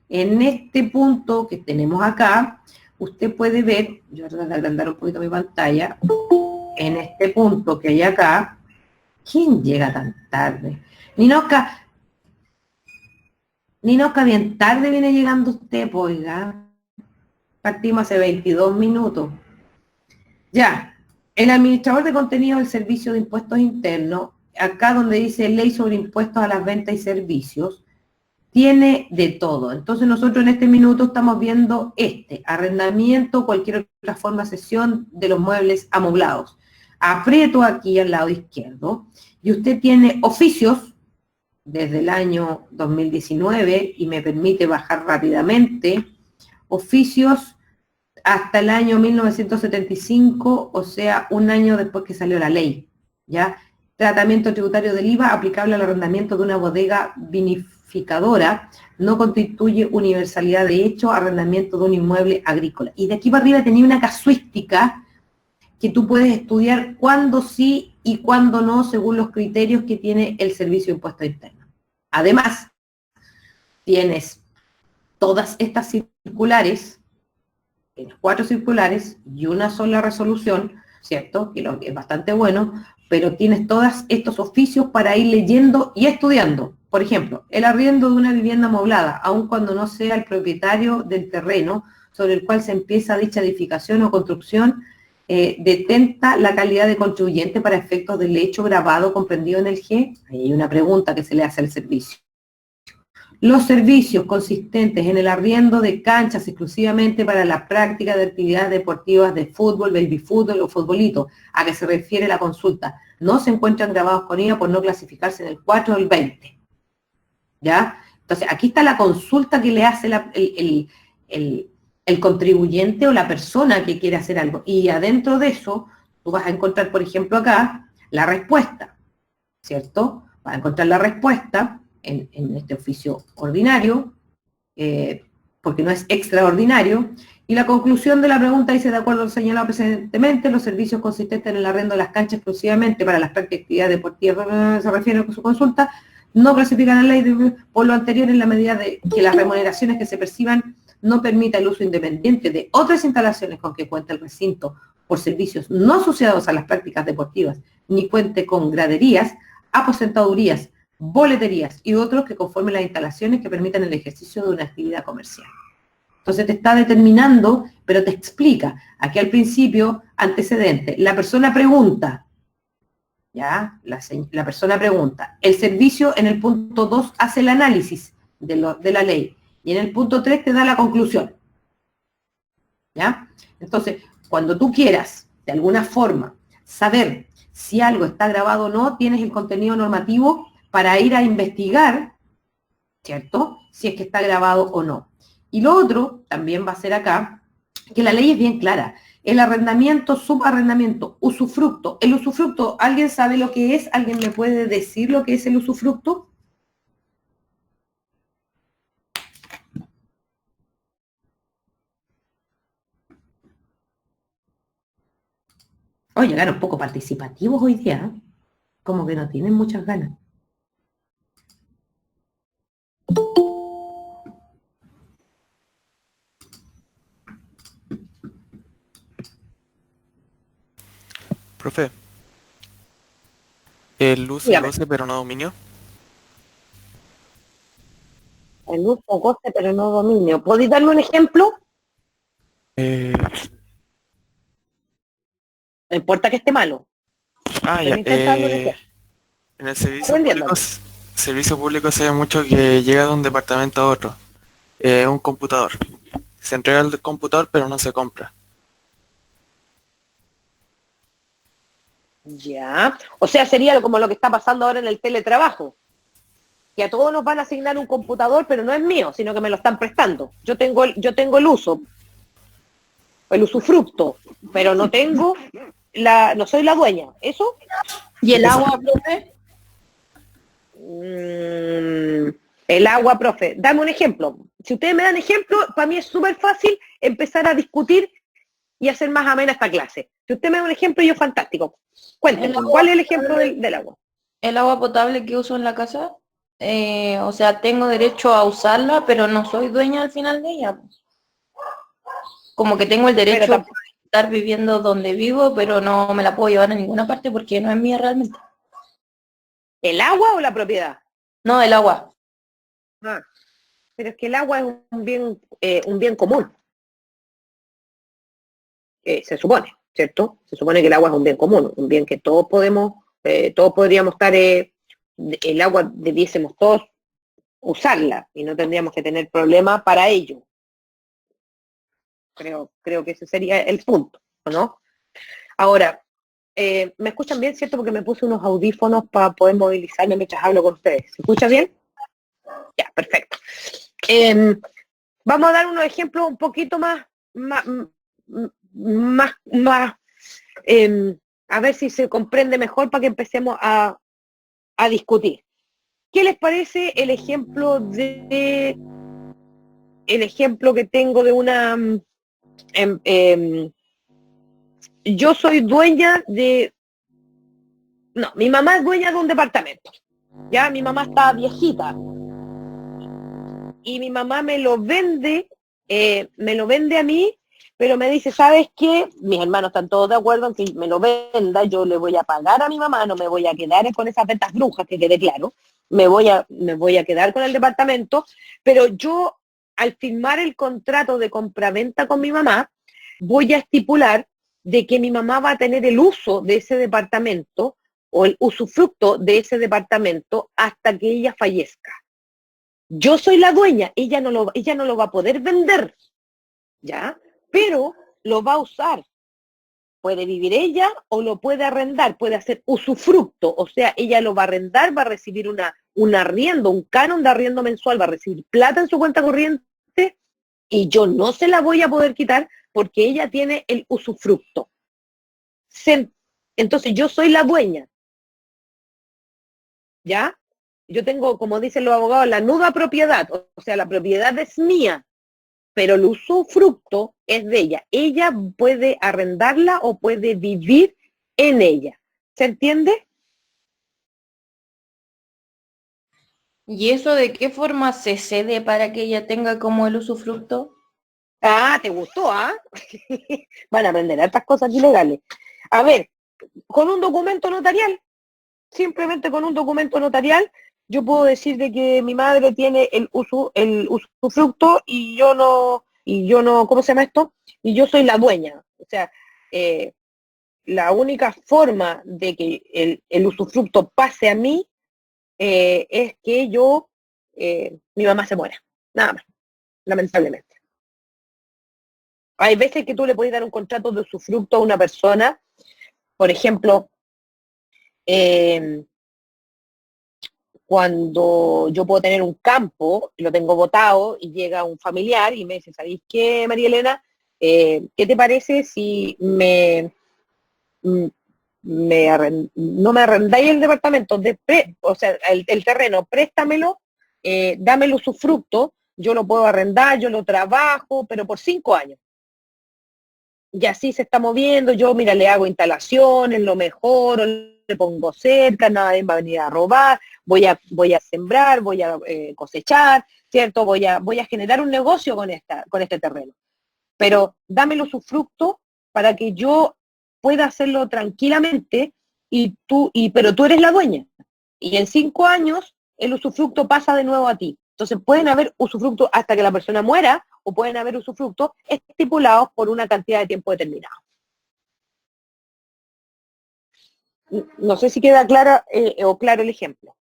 En este punto que tenemos acá, usted puede ver, yo voy a tratar de agrandar un poquito mi pantalla, en este punto que hay acá, ¿quién llega tan tarde? Ninoca, bien tarde viene llegando usted, pues, oiga. Partimos hace 22 minutos. Ya, el administrador de contenido del Servicio de Impuestos Internos, acá donde dice Ley sobre Impuestos a las Ventas y Servicios, tiene de todo. Entonces nosotros en este minuto estamos viendo arrendamiento, cualquier otra forma de cesión de los muebles amoblados. Aprieto aquí al lado izquierdo y usted tiene oficios desde el año 2019 y me permite bajar rápidamente, oficios hasta el año 1975, o sea, un año después que salió la ley, ¿ya? Tratamiento tributario del IVA aplicable al arrendamiento de una bodega vinificadora no constituye universalidad de hecho, arrendamiento de un inmueble agrícola. Y de aquí para arriba tenía una casuística que tú puedes estudiar cuándo sí y cuándo no, según los criterios que tiene el Servicio de Impuestos Internos. Además, tienes todas estas circulares, tienes 4 circulares y una sola resolución, ¿cierto? Que es bastante bueno, pero tienes todos estos oficios para ir leyendo y estudiando. Por ejemplo, el arriendo de una vivienda amoblada, aun cuando no sea el propietario del terreno sobre el cual se empieza dicha edificación o construcción, detenta la calidad de contribuyente para efectos del hecho grabado comprendido en el G. Ahí hay una pregunta que se le hace al servicio. Los servicios consistentes en el arriendo de canchas exclusivamente para la práctica de actividades deportivas de fútbol, baby fútbol o futbolito, a que se refiere la consulta, no se encuentran grabados con IVA por no clasificarse en el 4 o el 20. ¿Ya? Entonces, aquí está la consulta que le hace el contribuyente o la persona que quiere hacer algo. Y adentro de eso, tú vas a encontrar, por ejemplo, acá, la respuesta, ¿cierto? Vas a encontrar la respuesta en este oficio ordinario, porque no es extraordinario, y la conclusión de la pregunta dice, de acuerdo a lo señalado precedentemente, los servicios consistentes en el arrendo de las canchas exclusivamente para las prácticas de actividades deportivas, se refiere a su consulta, no clasifican la ley por lo anterior en la medida de que las remuneraciones que se perciban no permita el uso independiente de otras instalaciones con que cuenta el recinto por servicios no asociados a las prácticas deportivas, ni cuente con graderías, aposentadurías, boleterías y otros que conformen las instalaciones que permitan el ejercicio de una actividad comercial. Entonces te está determinando, pero te explica. Aquí al principio, antecedente, la persona pregunta, ¿ya? La persona pregunta. El servicio en el punto 2 hace el análisis de la ley y en el punto 3 te da la conclusión. ¿Ya? Entonces, cuando tú quieras, de alguna forma, saber si algo está grabado o no, tienes el contenido normativo para ir a investigar, ¿cierto? Si es que está grabado o no. Y lo otro, también va a ser acá, que la ley es bien clara. El arrendamiento, subarrendamiento, usufructo. El usufructo, ¿alguien sabe lo que es? ¿Alguien me puede decir lo que es el usufructo? Oye, llegaron un poco participativos hoy día, ¿eh? Como que no tienen muchas ganas. Profe, el uso Dígame. goce pero no dominio. El uso goce pero no dominio. ¿Podéis darme un ejemplo? No importa que esté malo. Ya. Pero intentando que En el Aprendiendo. servicio público se ve mucho que llega de un departamento a otro. Un computador. Se entrega el computador pero no se compra. Ya. O sea, sería como lo que está pasando ahora en el teletrabajo. Que a todos nos van a asignar un computador, pero no es mío, sino que me lo están prestando. Yo tengo el uso. el usufructo, pero no tengo no soy la dueña. ¿Eso? ¿Y el agua, profe? El agua, profe. Dame un ejemplo. Si ustedes me dan ejemplo, para mí es súper fácil empezar a discutir y hacer más amena esta clase. Si usted me da un ejemplo, yo fantástico. Cuéntenme, ¿cuál es el ejemplo del agua? El agua potable que uso en la casa, o sea, tengo derecho a usarla, pero no soy dueña al final de ella. Como que tengo el derecho a estar viviendo donde vivo, pero no me la puedo llevar a ninguna parte porque no es mía realmente. ¿El agua o la propiedad? No, el agua. Ah, pero es que el agua es un bien común. Se supone, ¿cierto? Se supone que el agua es un bien común, un bien que todos podríamos estar, el agua debiésemos todos usarla y no tendríamos que tener problema para ello. Creo que ese sería el punto, ¿no? Ahora, ¿me escuchan bien, cierto? Porque me puse unos audífonos para poder movilizarme mientras hablo con ustedes. ¿Se escucha bien? Ya, perfecto. Vamos a dar unos ejemplos un poquito más a ver si se comprende mejor para que empecemos a discutir. ¿Qué les parece el ejemplo que tengo de una yo soy dueña de mi mamá es dueña de un departamento. Ya mi mamá está viejita y mi mamá me lo vende a mí, pero me dice, ¿sabes qué? Mis hermanos están todos de acuerdo en que me lo venda, yo le voy a pagar a mi mamá, no me voy a quedar con esas ventas brujas, que quede claro, me voy a quedar con el departamento, pero yo, al firmar el contrato de compraventa con mi mamá, voy a estipular de que mi mamá va a tener el uso de ese departamento o el usufructo de ese departamento hasta que ella fallezca. Yo soy la dueña, ella no lo va a poder vender, ¿ya? Pero lo va a usar. Puede vivir ella o lo puede arrendar, puede hacer usufructo, o sea, ella lo va a arrendar, va a recibir un arriendo, un canon de arriendo mensual, va a recibir plata en su cuenta corriente y yo no se la voy a poder quitar porque ella tiene el usufructo. Entonces yo soy la dueña, ¿ya? Yo tengo, como dicen los abogados, la nuda propiedad, o sea, la propiedad es mía, pero el usufructo es de ella. Ella puede arrendarla o puede vivir en ella. ¿Se entiende? ¿Y eso de qué forma se cede para que ella tenga como el usufructo? Ah, ¿te gustó, ah? Van a aprender estas cosas ilegales. A ver, con un documento notarial, simplemente con un documento notarial, yo puedo decir de que mi madre tiene el usufructo y yo no, ¿cómo se llama esto? Y yo soy la dueña. O sea, la única forma de que el usufructo pase a mí es que mi mamá se muera. Nada más, lamentablemente. Hay veces que tú le puedes dar un contrato de usufructo a una persona, por ejemplo, cuando yo puedo tener un campo, lo tengo botado y llega un familiar y me dice, ¿sabéis qué, María Elena? ¿Qué te parece si no me arrendáis el departamento, o sea, el terreno, préstamelo, dame el usufructo, yo lo puedo arrendar, yo lo trabajo, pero por 5 años. Y así se está moviendo, yo, mira, le hago instalaciones, lo mejoro, le pongo cerca, nadie va a venir a robar, voy a sembrar, voy a cosechar, ¿cierto? Voy a generar un negocio con este terreno. Pero dame el usufructo para que yo pueda hacerlo tranquilamente, pero tú eres la dueña. Y en 5 años el usufructo pasa de nuevo a ti. Entonces pueden haber usufructos hasta que la persona muera o pueden haber usufructos estipulados por una cantidad de tiempo determinado. No sé si queda clara o claro el ejemplo.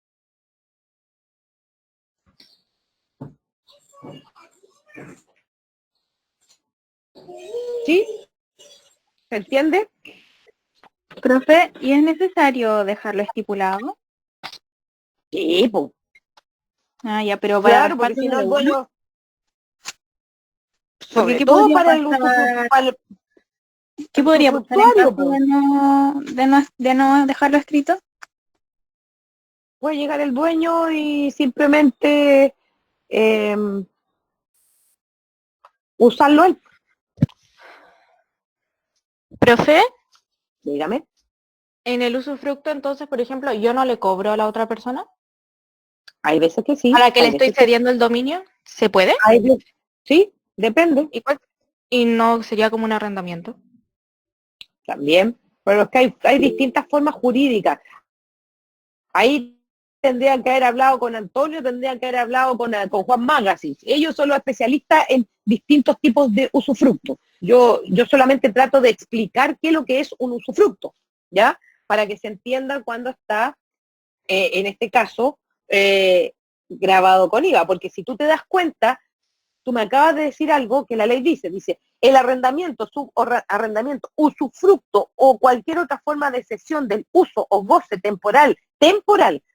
¿Sí? ¿Se entiende? Profe, ¿y es necesario dejarlo estipulado? Sí, pues. Ah, ya, pero para Claro, porque si no el dueño... Sobre ¿qué todo podría para el pasar? para el ¿Qué podría pasar en usufructuario, caso pues. de no dejarlo escrito? Puede llegar el dueño y simplemente eh, usarlo él. Profe, Dígame. en el usufructo, entonces, por ejemplo, yo no le cobro a la otra persona Hay veces que sí, a la que le hay estoy veces que cediendo el dominio. ¿Se puede? sí, depende Y no sería como un arrendamiento. también. Pero es que hay distintas formas jurídicas. Ahí tendrían que haber hablado con Antonio, tendrían que haber hablado con Juan Magasis. Ellos son los especialistas en distintos tipos de usufructo. Yo solamente trato de explicar qué es lo que es un usufructo, ¿ya? Para que se entienda cuando está, en este caso, grabado con IVA. Porque si tú te das cuenta, tú me acabas de decir algo que la ley dice, el arrendamiento, arrendamiento, usufructo o cualquier otra forma de cesión del uso o goce temporal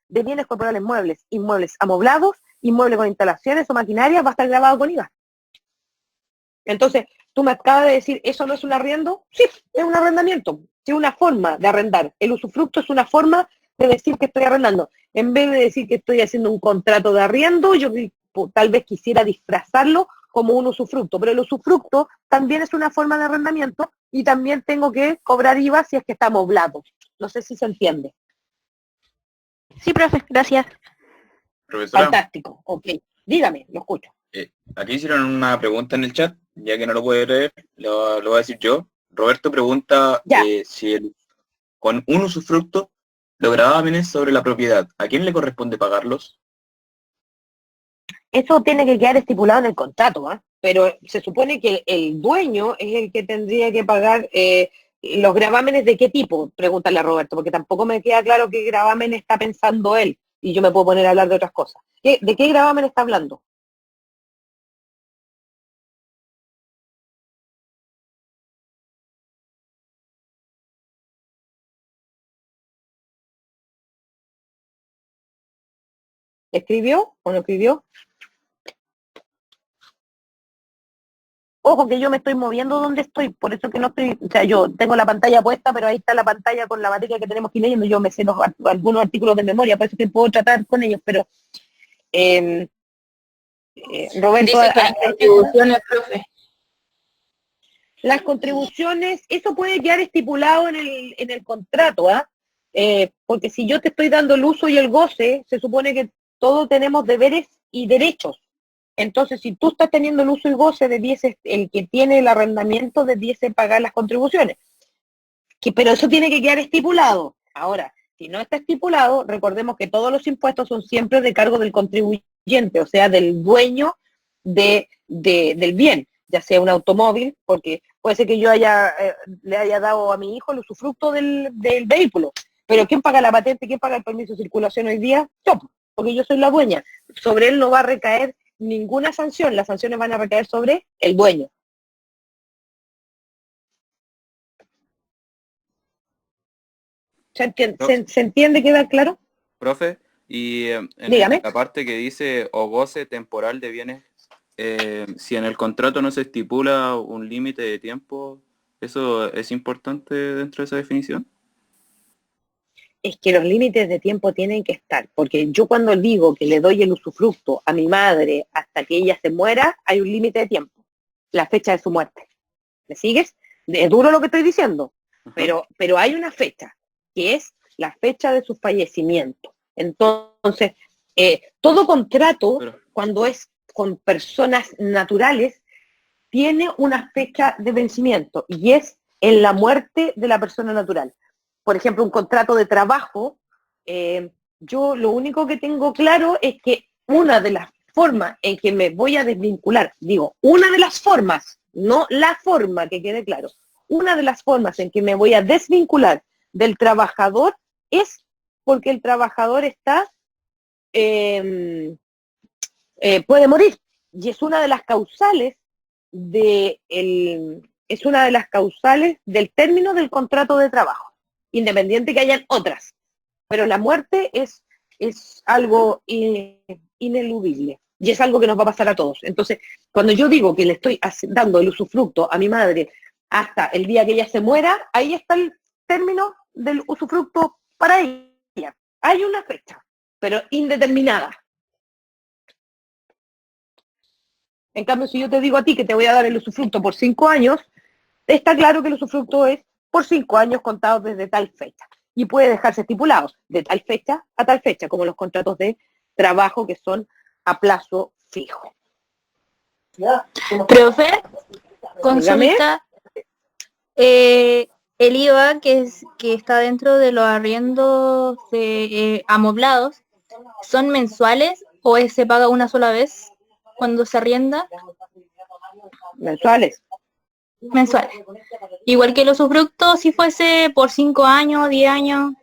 de bienes corporales muebles, inmuebles amoblados, inmuebles con instalaciones o maquinaria va a estar grabado con IVA. Entonces, tú me acabas de decir, ¿eso no es un arriendo? Sí, es un arrendamiento, es una forma de arrendar. El usufructo es una forma de decir que estoy arrendando. En vez de decir que estoy haciendo un contrato de arriendo, yo tal vez quisiera disfrazarlo como un usufructo, pero el usufructo también es una forma de arrendamiento y también tengo que cobrar IVA si es que está amoblado. No sé si se entiende. Sí, profe, gracias. Profesora, Fantástico, ok. Dígame, lo escucho. aquí hicieron una pregunta en el chat, ya que no lo puede leer, lo voy a decir yo. Roberto pregunta Ya. con un usufructo los gravámenes sobre la propiedad, ¿a quién le corresponde pagarlos? Eso tiene que quedar estipulado en el contrato, ¿ah? Pero se supone que el dueño es el que tendría que pagar los gravámenes de qué tipo, pregúntale a Roberto, porque tampoco me queda claro qué gravamen está pensando él y yo me puedo poner a hablar de otras cosas. ¿De qué gravamen está hablando? ¿Escribió o no escribió? Ojo que yo me estoy moviendo donde estoy, por eso que no estoy, o sea, yo tengo la pantalla puesta, pero ahí está la pantalla con la materia que tenemos que ir leyendo, yo me sé algunos artículos de memoria, por eso que puedo tratar con ellos, pero Roberto... Dice que las contribuciones, profe. Las contribuciones, eso puede quedar estipulado en el contrato, ¿ah? Porque si yo te estoy dando el uso y el goce, se supone que todos tenemos deberes y derechos. Entonces, si tú estás teniendo el uso y goce, debiese, el que tiene el arrendamiento debiese pagar las contribuciones. Pero eso tiene que quedar estipulado. Ahora, si no está estipulado, recordemos que todos los impuestos son siempre de cargo del contribuyente, o sea, del dueño del bien, ya sea un automóvil, porque puede ser que yo le haya dado a mi hijo el usufructo del vehículo, pero ¿quién paga la patente? ¿Quién paga el permiso de circulación hoy día? Yo, porque yo soy la dueña. Sobre él no va a recaer ninguna sanción, las sanciones van a recaer sobre el dueño. ¿Se entiende? ¿Queda claro? Profe, y Dígame. la parte que dice o goce temporal de bienes, si en el contrato no se estipula un límite de tiempo, ¿eso es importante dentro de esa definición? Es que los límites de tiempo tienen que estar, porque yo cuando digo que le doy el usufructo a mi madre hasta que ella se muera, hay un límite de tiempo, la fecha de su muerte. ¿Me sigues? Es duro lo que estoy diciendo, pero hay una fecha, que es la fecha de su fallecimiento. Entonces, todo contrato, cuando es con personas naturales, tiene una fecha de vencimiento, y es en la muerte de la persona natural. Por ejemplo, un contrato de trabajo, yo lo único que tengo claro es que una de las formas en que me voy a desvincular, digo, una de las formas, no la forma, que quede claro, una de las formas en que me voy a desvincular del trabajador es porque el trabajador está, puede morir, y es una de las causales es una de las causales del término del contrato de trabajo, independiente que hayan otras, pero la muerte es algo ineludible. Y es algo que nos va a pasar a todos. Entonces, cuando yo digo que le estoy dando el usufructo a mi madre hasta el día que ella se muera, ahí está el término del usufructo para ella. Hay una fecha, pero indeterminada. En cambio, si yo te digo a ti que te voy a dar el usufructo por 5 años, está claro que el usufructo es por 5 años contados desde tal fecha. Y puede dejarse estipulado de tal fecha a tal fecha, como los contratos de trabajo que son a plazo fijo. Profe, Dígame. consulta, el IVA que está dentro de los arriendos amoblados, ¿son mensuales o se paga una sola vez cuando se arrienda? Mensuales. Mensuales. Igual que el usufructo si fuese por 5 años, 10 años.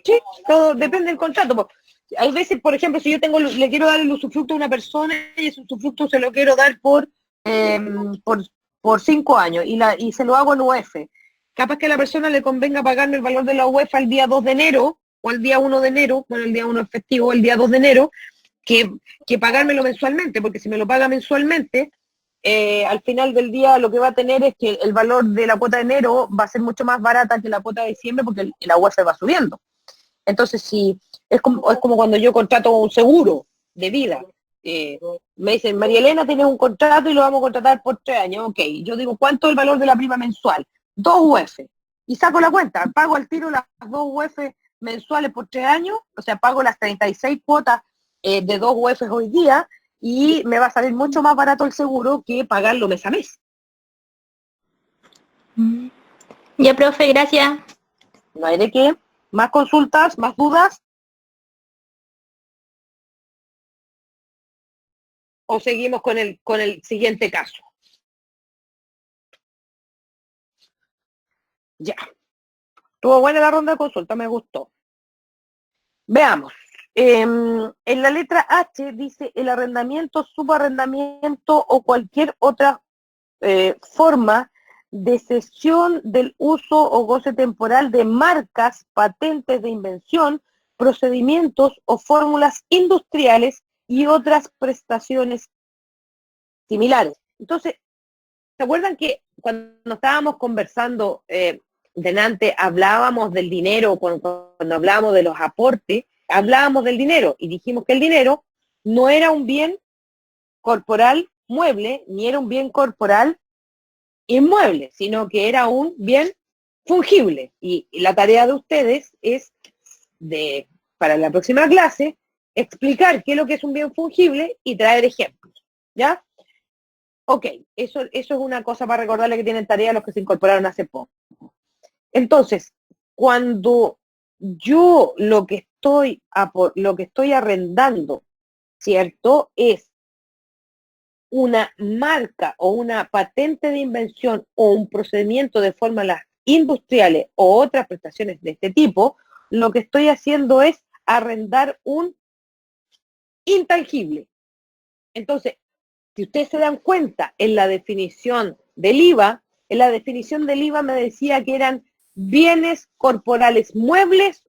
Sí, todo depende del contrato. Po. Hay veces, por ejemplo, si yo le quiero dar el usufructo a una persona y ese usufructo se lo quiero dar por 5 años y se lo hago en UF. Capaz que a la persona le convenga pagarme el valor de la UF al día 2 de enero o al día 1 de enero, bueno, el día 1 es festivo, el día 2 de enero, que pagármelo mensualmente, porque si me lo paga mensualmente, al final del día lo que va a tener es que el valor de la cuota de enero va a ser mucho más barata que la cuota de diciembre porque la UF va subiendo. Entonces, si es como cuando yo contrato un seguro de vida. Me dicen, María Elena, tienes un contrato y lo vamos a contratar por 3 años. Ok, yo digo, ¿cuánto es el valor de la prima mensual? 2 UF. Y saco la cuenta, pago al tiro las 2 UF mensuales por 3 años, o sea, pago las 36 cuotas de 2 UF hoy día y me va a salir mucho más barato el seguro que pagarlo mes a mes. Ya, profe, gracias. No hay de qué. ¿Más consultas? ¿Más dudas? ¿O seguimos con el siguiente caso? Ya. Estuvo buena la ronda de consulta, me gustó. Veamos. En la letra H dice el arrendamiento, subarrendamiento o cualquier otra forma de cesión del uso o goce temporal de marcas, patentes de invención, procedimientos o fórmulas industriales y otras prestaciones similares. Entonces, ¿se acuerdan que cuando estábamos conversando delante hablábamos del dinero, cuando hablábamos de los aportes, hablábamos del dinero y dijimos que el dinero no era un bien corporal mueble, ni era un bien corporal inmueble, sino que era un bien fungible. Y la tarea de ustedes es, para la próxima clase, explicar qué es lo que es un bien fungible y traer ejemplos. ¿Ya? Ok, eso es una cosa para recordarle que tienen tarea los que se incorporaron hace poco. Entonces, cuando yo lo que estoy arrendando, ¿cierto? Es una marca o una patente de invención o un procedimiento de fórmulas industriales o otras prestaciones de este tipo, lo que estoy haciendo es arrendar un intangible. Entonces, si ustedes se dan cuenta, en la definición del IVA, me decía que eran bienes corporales muebles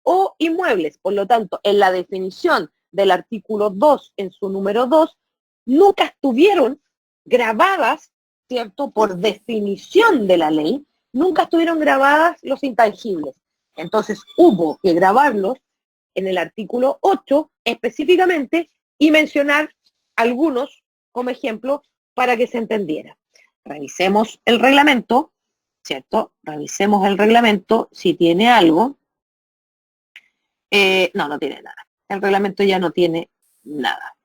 o inmuebles. Por lo tanto, en la definición del artículo 2, en su número 2, nunca estuvieron grabadas, ¿cierto? Por definición de la ley, nunca estuvieron grabadas los intangibles. Entonces, hubo que grabarlos en el artículo 8 específicamente y mencionar algunos como ejemplo para que se entendiera. Revisemos el reglamento, ¿cierto? Revisemos el reglamento si tiene algo. No tiene nada. El reglamento ya no tiene nada.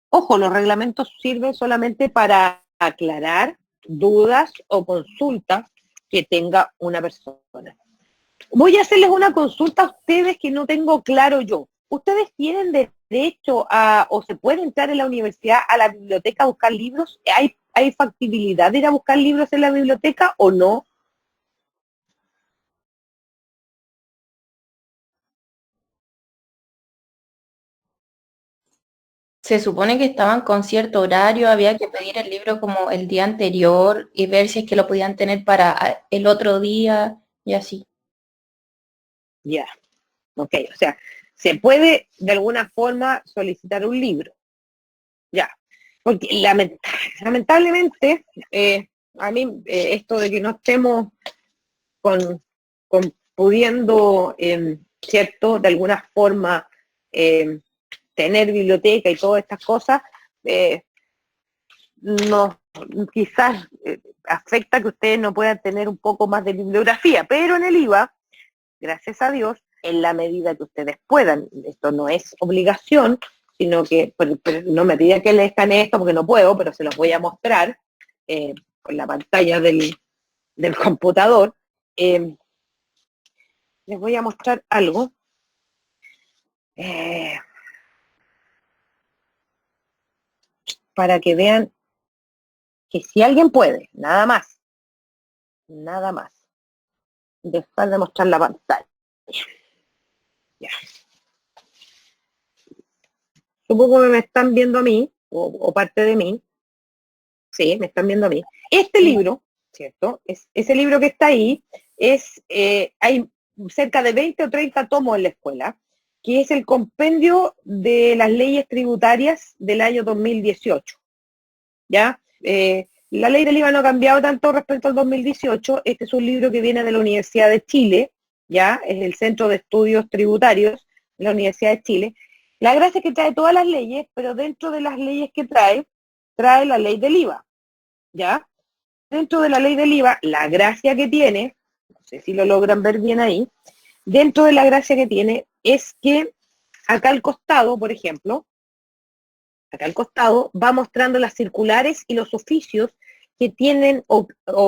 Ojo, los reglamentos sirven solamente para aclarar dudas o consultas que tenga una persona. Voy a hacerles una consulta a ustedes que no tengo claro yo. ¿Ustedes tienen derecho o se puede entrar en la universidad a la biblioteca a buscar libros? ¿Hay factibilidad de ir a buscar libros en la biblioteca o no? Se supone que estaban con cierto horario, había que pedir el libro como el día anterior y ver si es que lo podían tener para el otro día y así. Ya, ok, o sea, se puede de alguna forma solicitar un libro. Ya, porque lamentablemente, a mí esto de que no estemos pudiendo, ¿cierto?, de alguna forma tener biblioteca y todas estas cosas, no, quizás afecta que ustedes no puedan tener un poco más de bibliografía, pero en el IVA, gracias a Dios, en la medida que ustedes puedan, esto no es obligación, sino que, pero no me piden que les escanee esto porque no puedo, pero se los voy a mostrar con la pantalla del computador. Les voy a mostrar algo. Para que vean que si alguien puede, nada más, dejar de mostrar la pantalla. Ya. Supongo que me están viendo a mí, o parte de mí. Sí, me están viendo a mí. Este libro, ¿cierto? Ese libro que está ahí, hay cerca de 20 o 30 tomos en la escuela, que es el compendio de las leyes tributarias del año 2018. ¿Ya? La ley del IVA no ha cambiado tanto respecto al 2018. Este es un libro que viene de la Universidad de Chile, ¿ya? Es el Centro de Estudios Tributarios de la Universidad de Chile. La gracia es que trae todas las leyes, pero dentro de las leyes que trae la ley del IVA, ¿ya? Dentro de la ley del IVA, la gracia que tiene, no sé si lo logran ver bien ahí, dentro de la gracia que tiene es que acá al costado, por ejemplo, acá al costado va mostrando las circulares y los oficios que tienen o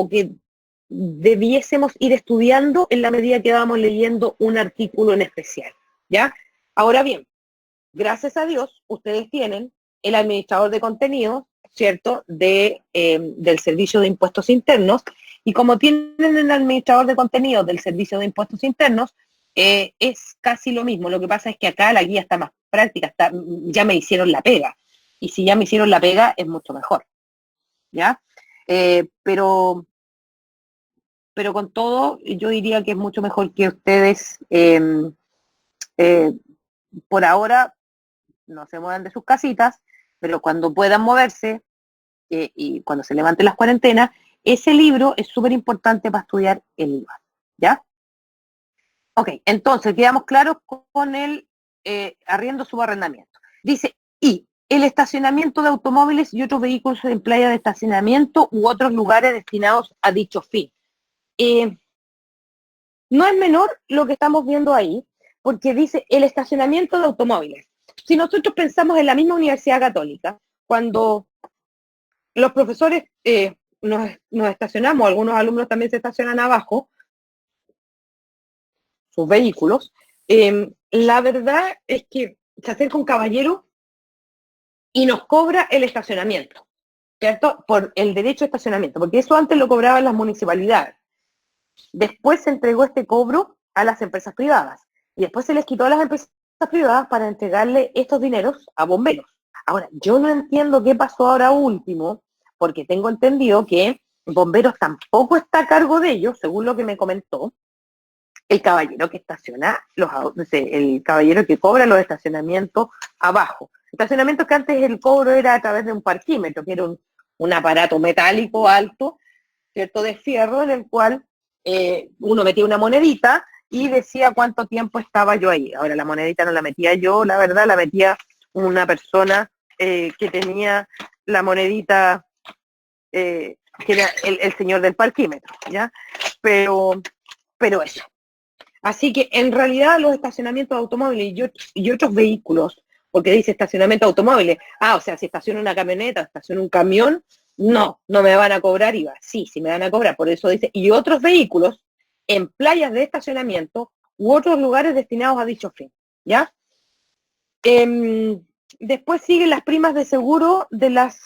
que debiésemos ir estudiando en la medida que vamos leyendo un artículo en especial, ¿ya? Ahora bien, gracias a Dios, ustedes tienen el administrador de contenidos, ¿cierto?, del Servicio de Impuestos Internos, y como tienen el administrador de contenidos del Servicio de Impuestos Internos, es casi lo mismo. Lo que pasa es que acá la guía está más práctica, ya me hicieron la pega, y si ya me hicieron la pega es mucho mejor, ¿ya? Pero con todo, yo diría que es mucho mejor que ustedes, por ahora, no se muevan de sus casitas, pero cuando puedan moverse, y cuando se levanten las cuarentenas, ese libro es súper importante para estudiar el IVA, ¿ya? Ok, entonces quedamos claros con el arriendo subarrendamiento. Dice, y el estacionamiento de automóviles y otros vehículos en playa de estacionamiento u otros lugares destinados a dicho fin. No es menor lo que estamos viendo ahí, porque dice el estacionamiento de automóviles. Si nosotros pensamos en la misma Universidad Católica, cuando los profesores nos estacionamos, algunos alumnos también se estacionan abajo, sus vehículos, la verdad es que se acerca un caballero y nos cobra el estacionamiento, ¿cierto? Por el derecho de estacionamiento, porque eso antes lo cobraban las municipalidades. Después se entregó este cobro a las empresas privadas, y después se les quitó a las empresas privadas para entregarle estos dineros a bomberos. Ahora, yo no entiendo qué pasó ahora último, porque tengo entendido que bomberos tampoco está a cargo de ellos, según lo que me comentó el caballero que estaciona el caballero que cobra los estacionamientos abajo. Estacionamientos que antes el cobro era a través de un parquímetro, que era un aparato metálico alto, ¿cierto?, de fierro, en el cual uno metía una monedita y decía cuánto tiempo estaba yo ahí. Ahora, la monedita no la metía yo, la verdad, la metía una persona que tenía la monedita, que era el señor del parquímetro, ¿ya? Pero eso. Así que, en realidad, los estacionamientos de automóviles y otros vehículos, porque dice estacionamiento de automóviles, o sea, si estaciona una camioneta, estaciona un camión, no me van a cobrar IVA. Sí me van a cobrar, por eso dice, y otros vehículos en playas de estacionamiento u otros lugares destinados a dicho fin, ¿ya? Después siguen las primas de seguro de las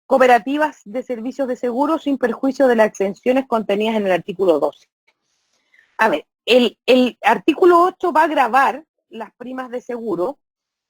cooperativas de servicios de seguro sin perjuicio de las exenciones contenidas en el artículo 12. A ver, el artículo 8 va a gravar las primas de seguro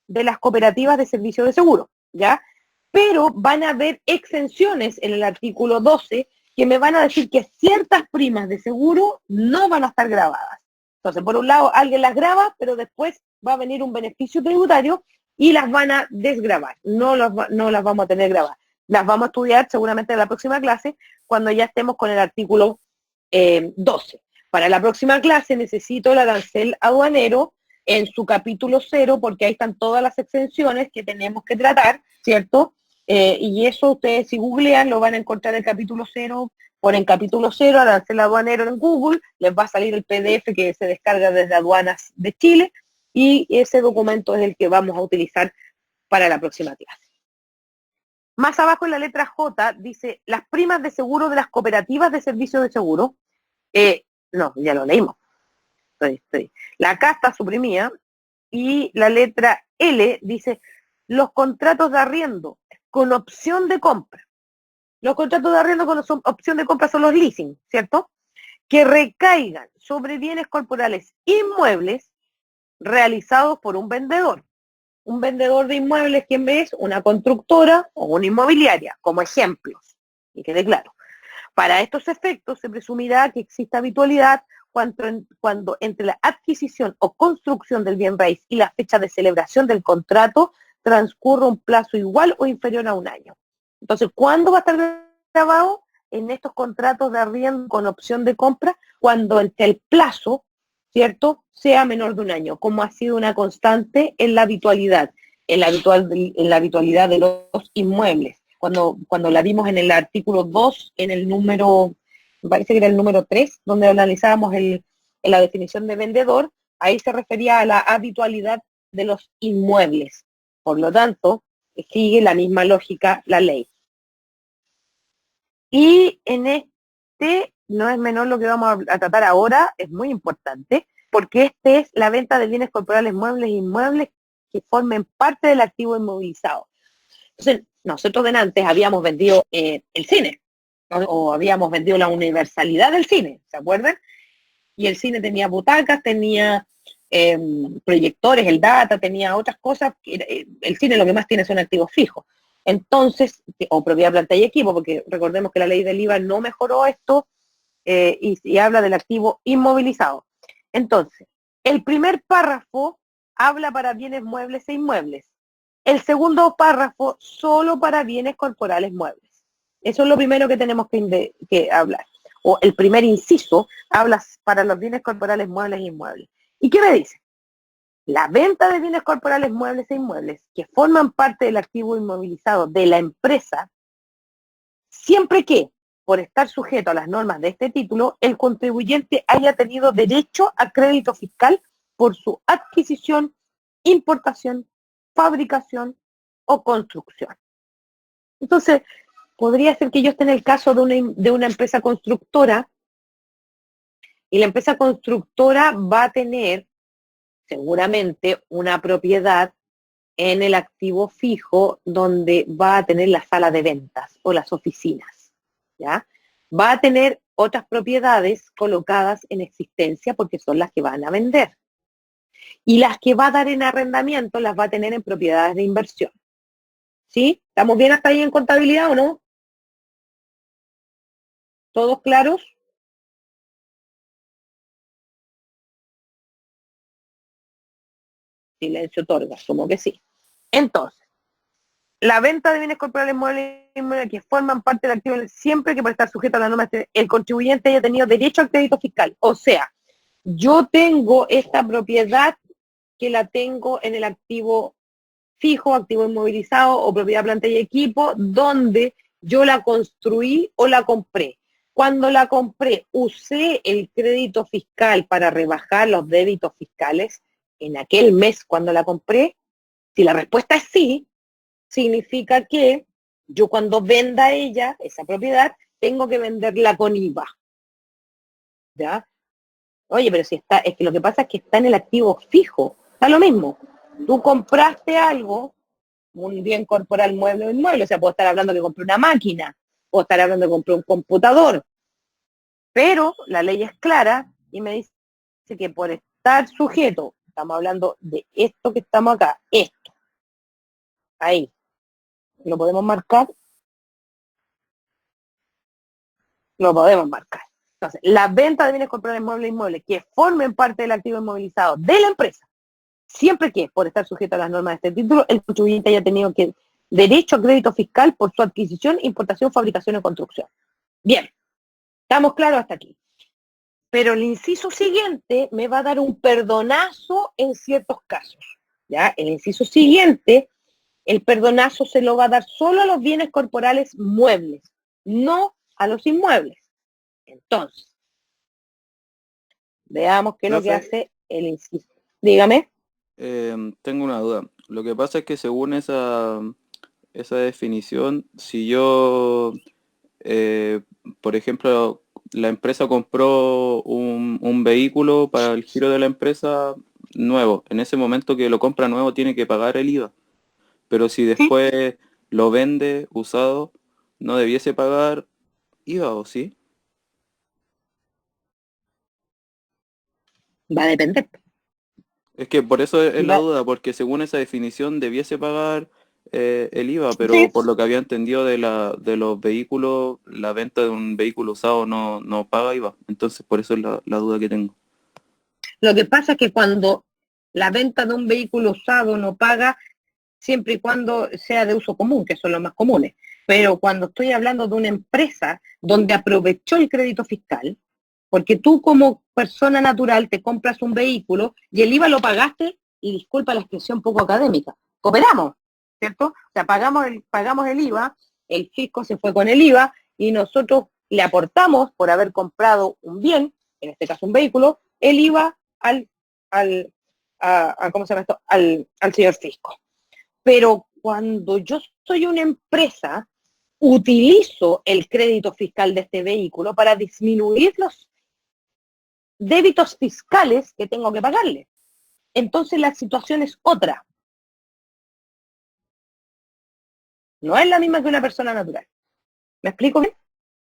de las cooperativas de servicios de seguro, ¿ya? Pero van a haber exenciones en el artículo 12 que me van a decir que ciertas primas de seguro no van a estar grabadas. Entonces, por un lado, alguien las graba, pero después va a venir un beneficio tributario y las van a desgravar, no las vamos a tener grabadas. Las vamos a estudiar seguramente en la próxima clase, cuando ya estemos con el artículo 12. Para la próxima clase necesito el arancel aduanero en su capítulo 0, porque ahí están todas las exenciones que tenemos que tratar, ¿cierto? Y eso ustedes si googlean lo van a encontrar en el capítulo 0, ponen capítulo 0, arancel aduanero en Google, les va a salir el PDF que se descarga desde Aduanas de Chile, y ese documento es el que vamos a utilizar para la próxima clase. Más abajo en la letra J dice, las primas de seguro de las cooperativas de servicios de seguro. No, ya lo leímos. La acá está suprimida. Y la letra L dice, los contratos de arriendo con opción de compra. Los contratos de arriendo con opción de compra son los leasing, ¿cierto? Que recaigan sobre bienes corporales inmuebles realizados por un vendedor. Un vendedor de inmuebles, ¿quién es? Una constructora o una inmobiliaria, como ejemplos. Y quede claro. Para estos efectos se presumirá que existe habitualidad cuando entre la adquisición o construcción del bien raíz y la fecha de celebración del contrato transcurra un plazo igual o inferior a un año. Entonces, ¿cuándo va a estar grabado? En estos contratos de arriendo con opción de compra, cuando entre el plazo, ¿cierto?, sea menor de un año, como ha sido una constante en la habitualidad, en la habitualidad de los inmuebles. Cuando la vimos en el artículo 2, en el número, me parece que era el número 3, donde analizábamos en la definición de vendedor, ahí se refería a la habitualidad de los inmuebles. Por lo tanto, sigue la misma lógica la ley. Y en este, no es menor lo que vamos a tratar ahora, es muy importante, porque este es la venta de bienes corporales muebles e inmuebles que formen parte del activo inmovilizado. Entonces, nosotros antes habíamos vendido el cine, o habíamos vendido la universalidad del cine, ¿se acuerdan? Y el cine tenía butacas, tenía proyectores, el data, tenía otras cosas. El cine lo que más tiene son activos fijos. Entonces, o propiedad, planta y equipo, porque recordemos que la ley del IVA no mejoró esto y habla del activo inmovilizado. Entonces, el primer párrafo habla para bienes muebles e inmuebles. El segundo párrafo solo para bienes corporales muebles. Eso es lo primero que tenemos que hablar. O el primer inciso habla para los bienes corporales muebles e inmuebles. ¿Y qué me dice? La venta de bienes corporales muebles e inmuebles que forman parte del activo inmovilizado de la empresa, siempre que, por estar sujeto a las normas de este título, el contribuyente haya tenido derecho a crédito fiscal por su adquisición, importación, fabricación o construcción. Entonces, podría ser que yo esté en el caso de una empresa constructora, y la empresa constructora va a tener seguramente una propiedad en el activo fijo donde va a tener la sala de ventas o las oficinas, ¿ya? Va a tener otras propiedades colocadas en existencia porque son las que van a vender. Y las que va a dar en arrendamiento las va a tener en propiedades de inversión. ¿Sí? ¿Estamos bien hasta ahí en contabilidad o no? ¿Todos claros? Silencio otorga, asumo que sí. Entonces, la venta de bienes corporales muebles y inmuebles que forman parte del activo siempre que por estar sujeto a la norma el contribuyente haya tenido derecho al crédito fiscal. O sea, yo tengo esta propiedad que la tengo en el activo fijo, activo inmovilizado o propiedad, planta y equipo, donde yo la construí o la compré. Cuando la compré, usé el crédito fiscal para rebajar los débitos fiscales en aquel mes cuando la compré. Si la respuesta es sí, significa que yo cuando venda ella, esa propiedad, tengo que venderla con IVA. ¿Ya? Oye, pero si está, es que lo que pasa es que está en el activo fijo. Está lo mismo. Tú compraste algo, un bien corporal mueble o inmueble, o sea, puedo estar hablando que compré una máquina, puedo estar hablando que compré un computador, pero la ley es clara y me dice que por estar sujeto, estamos hablando de esto que estamos acá, esto, ahí, ¿lo podemos marcar? Lo podemos marcar. Entonces, la venta de bienes corporales muebles e inmuebles que formen parte del activo inmovilizado de la empresa, siempre que, por estar sujeto a las normas de este título, el contribuyente haya tenido derecho a crédito fiscal por su adquisición, importación, fabricación o construcción. Bien, estamos claros hasta aquí. Pero el inciso siguiente me va a dar un perdonazo en ciertos casos. ¿Ya? El inciso siguiente, el perdonazo se lo va a dar solo a los bienes corporales muebles, no a los inmuebles. Entonces, veamos qué es lo que hace el inciso. Dígame. Tengo una duda. Lo que pasa es que según esa definición, si yo, por ejemplo, la empresa compró un vehículo para el giro de la empresa nuevo, en ese momento que lo compra nuevo tiene que pagar el IVA. Pero si después lo vende usado, ¿no debiese pagar IVA o sí? Va a depender. Es que por eso es la duda, porque según esa definición debiese pagar el IVA, pero por lo que había entendido de los vehículos, la venta de un vehículo usado no paga IVA. Entonces por eso es la duda que tengo. Lo que pasa es que cuando la venta de un vehículo usado no paga, siempre y cuando sea de uso común, que son los más comunes. Pero cuando estoy hablando de una empresa donde aprovechó el crédito fiscal, porque tú como persona natural te compras un vehículo y el IVA lo pagaste, y disculpa la expresión poco académica, cooperamos, ¿cierto? O sea, pagamos el IVA, el fisco se fue con el IVA y nosotros le aportamos por haber comprado un bien, en este caso un vehículo, el IVA ¿cómo se llama esto? Al señor fisco. Pero cuando yo soy una empresa, utilizo el crédito fiscal de este vehículo para disminuir los débitos fiscales que tengo que pagarle. Entonces la situación es otra. No es la misma que una persona natural. ¿Me explico bien?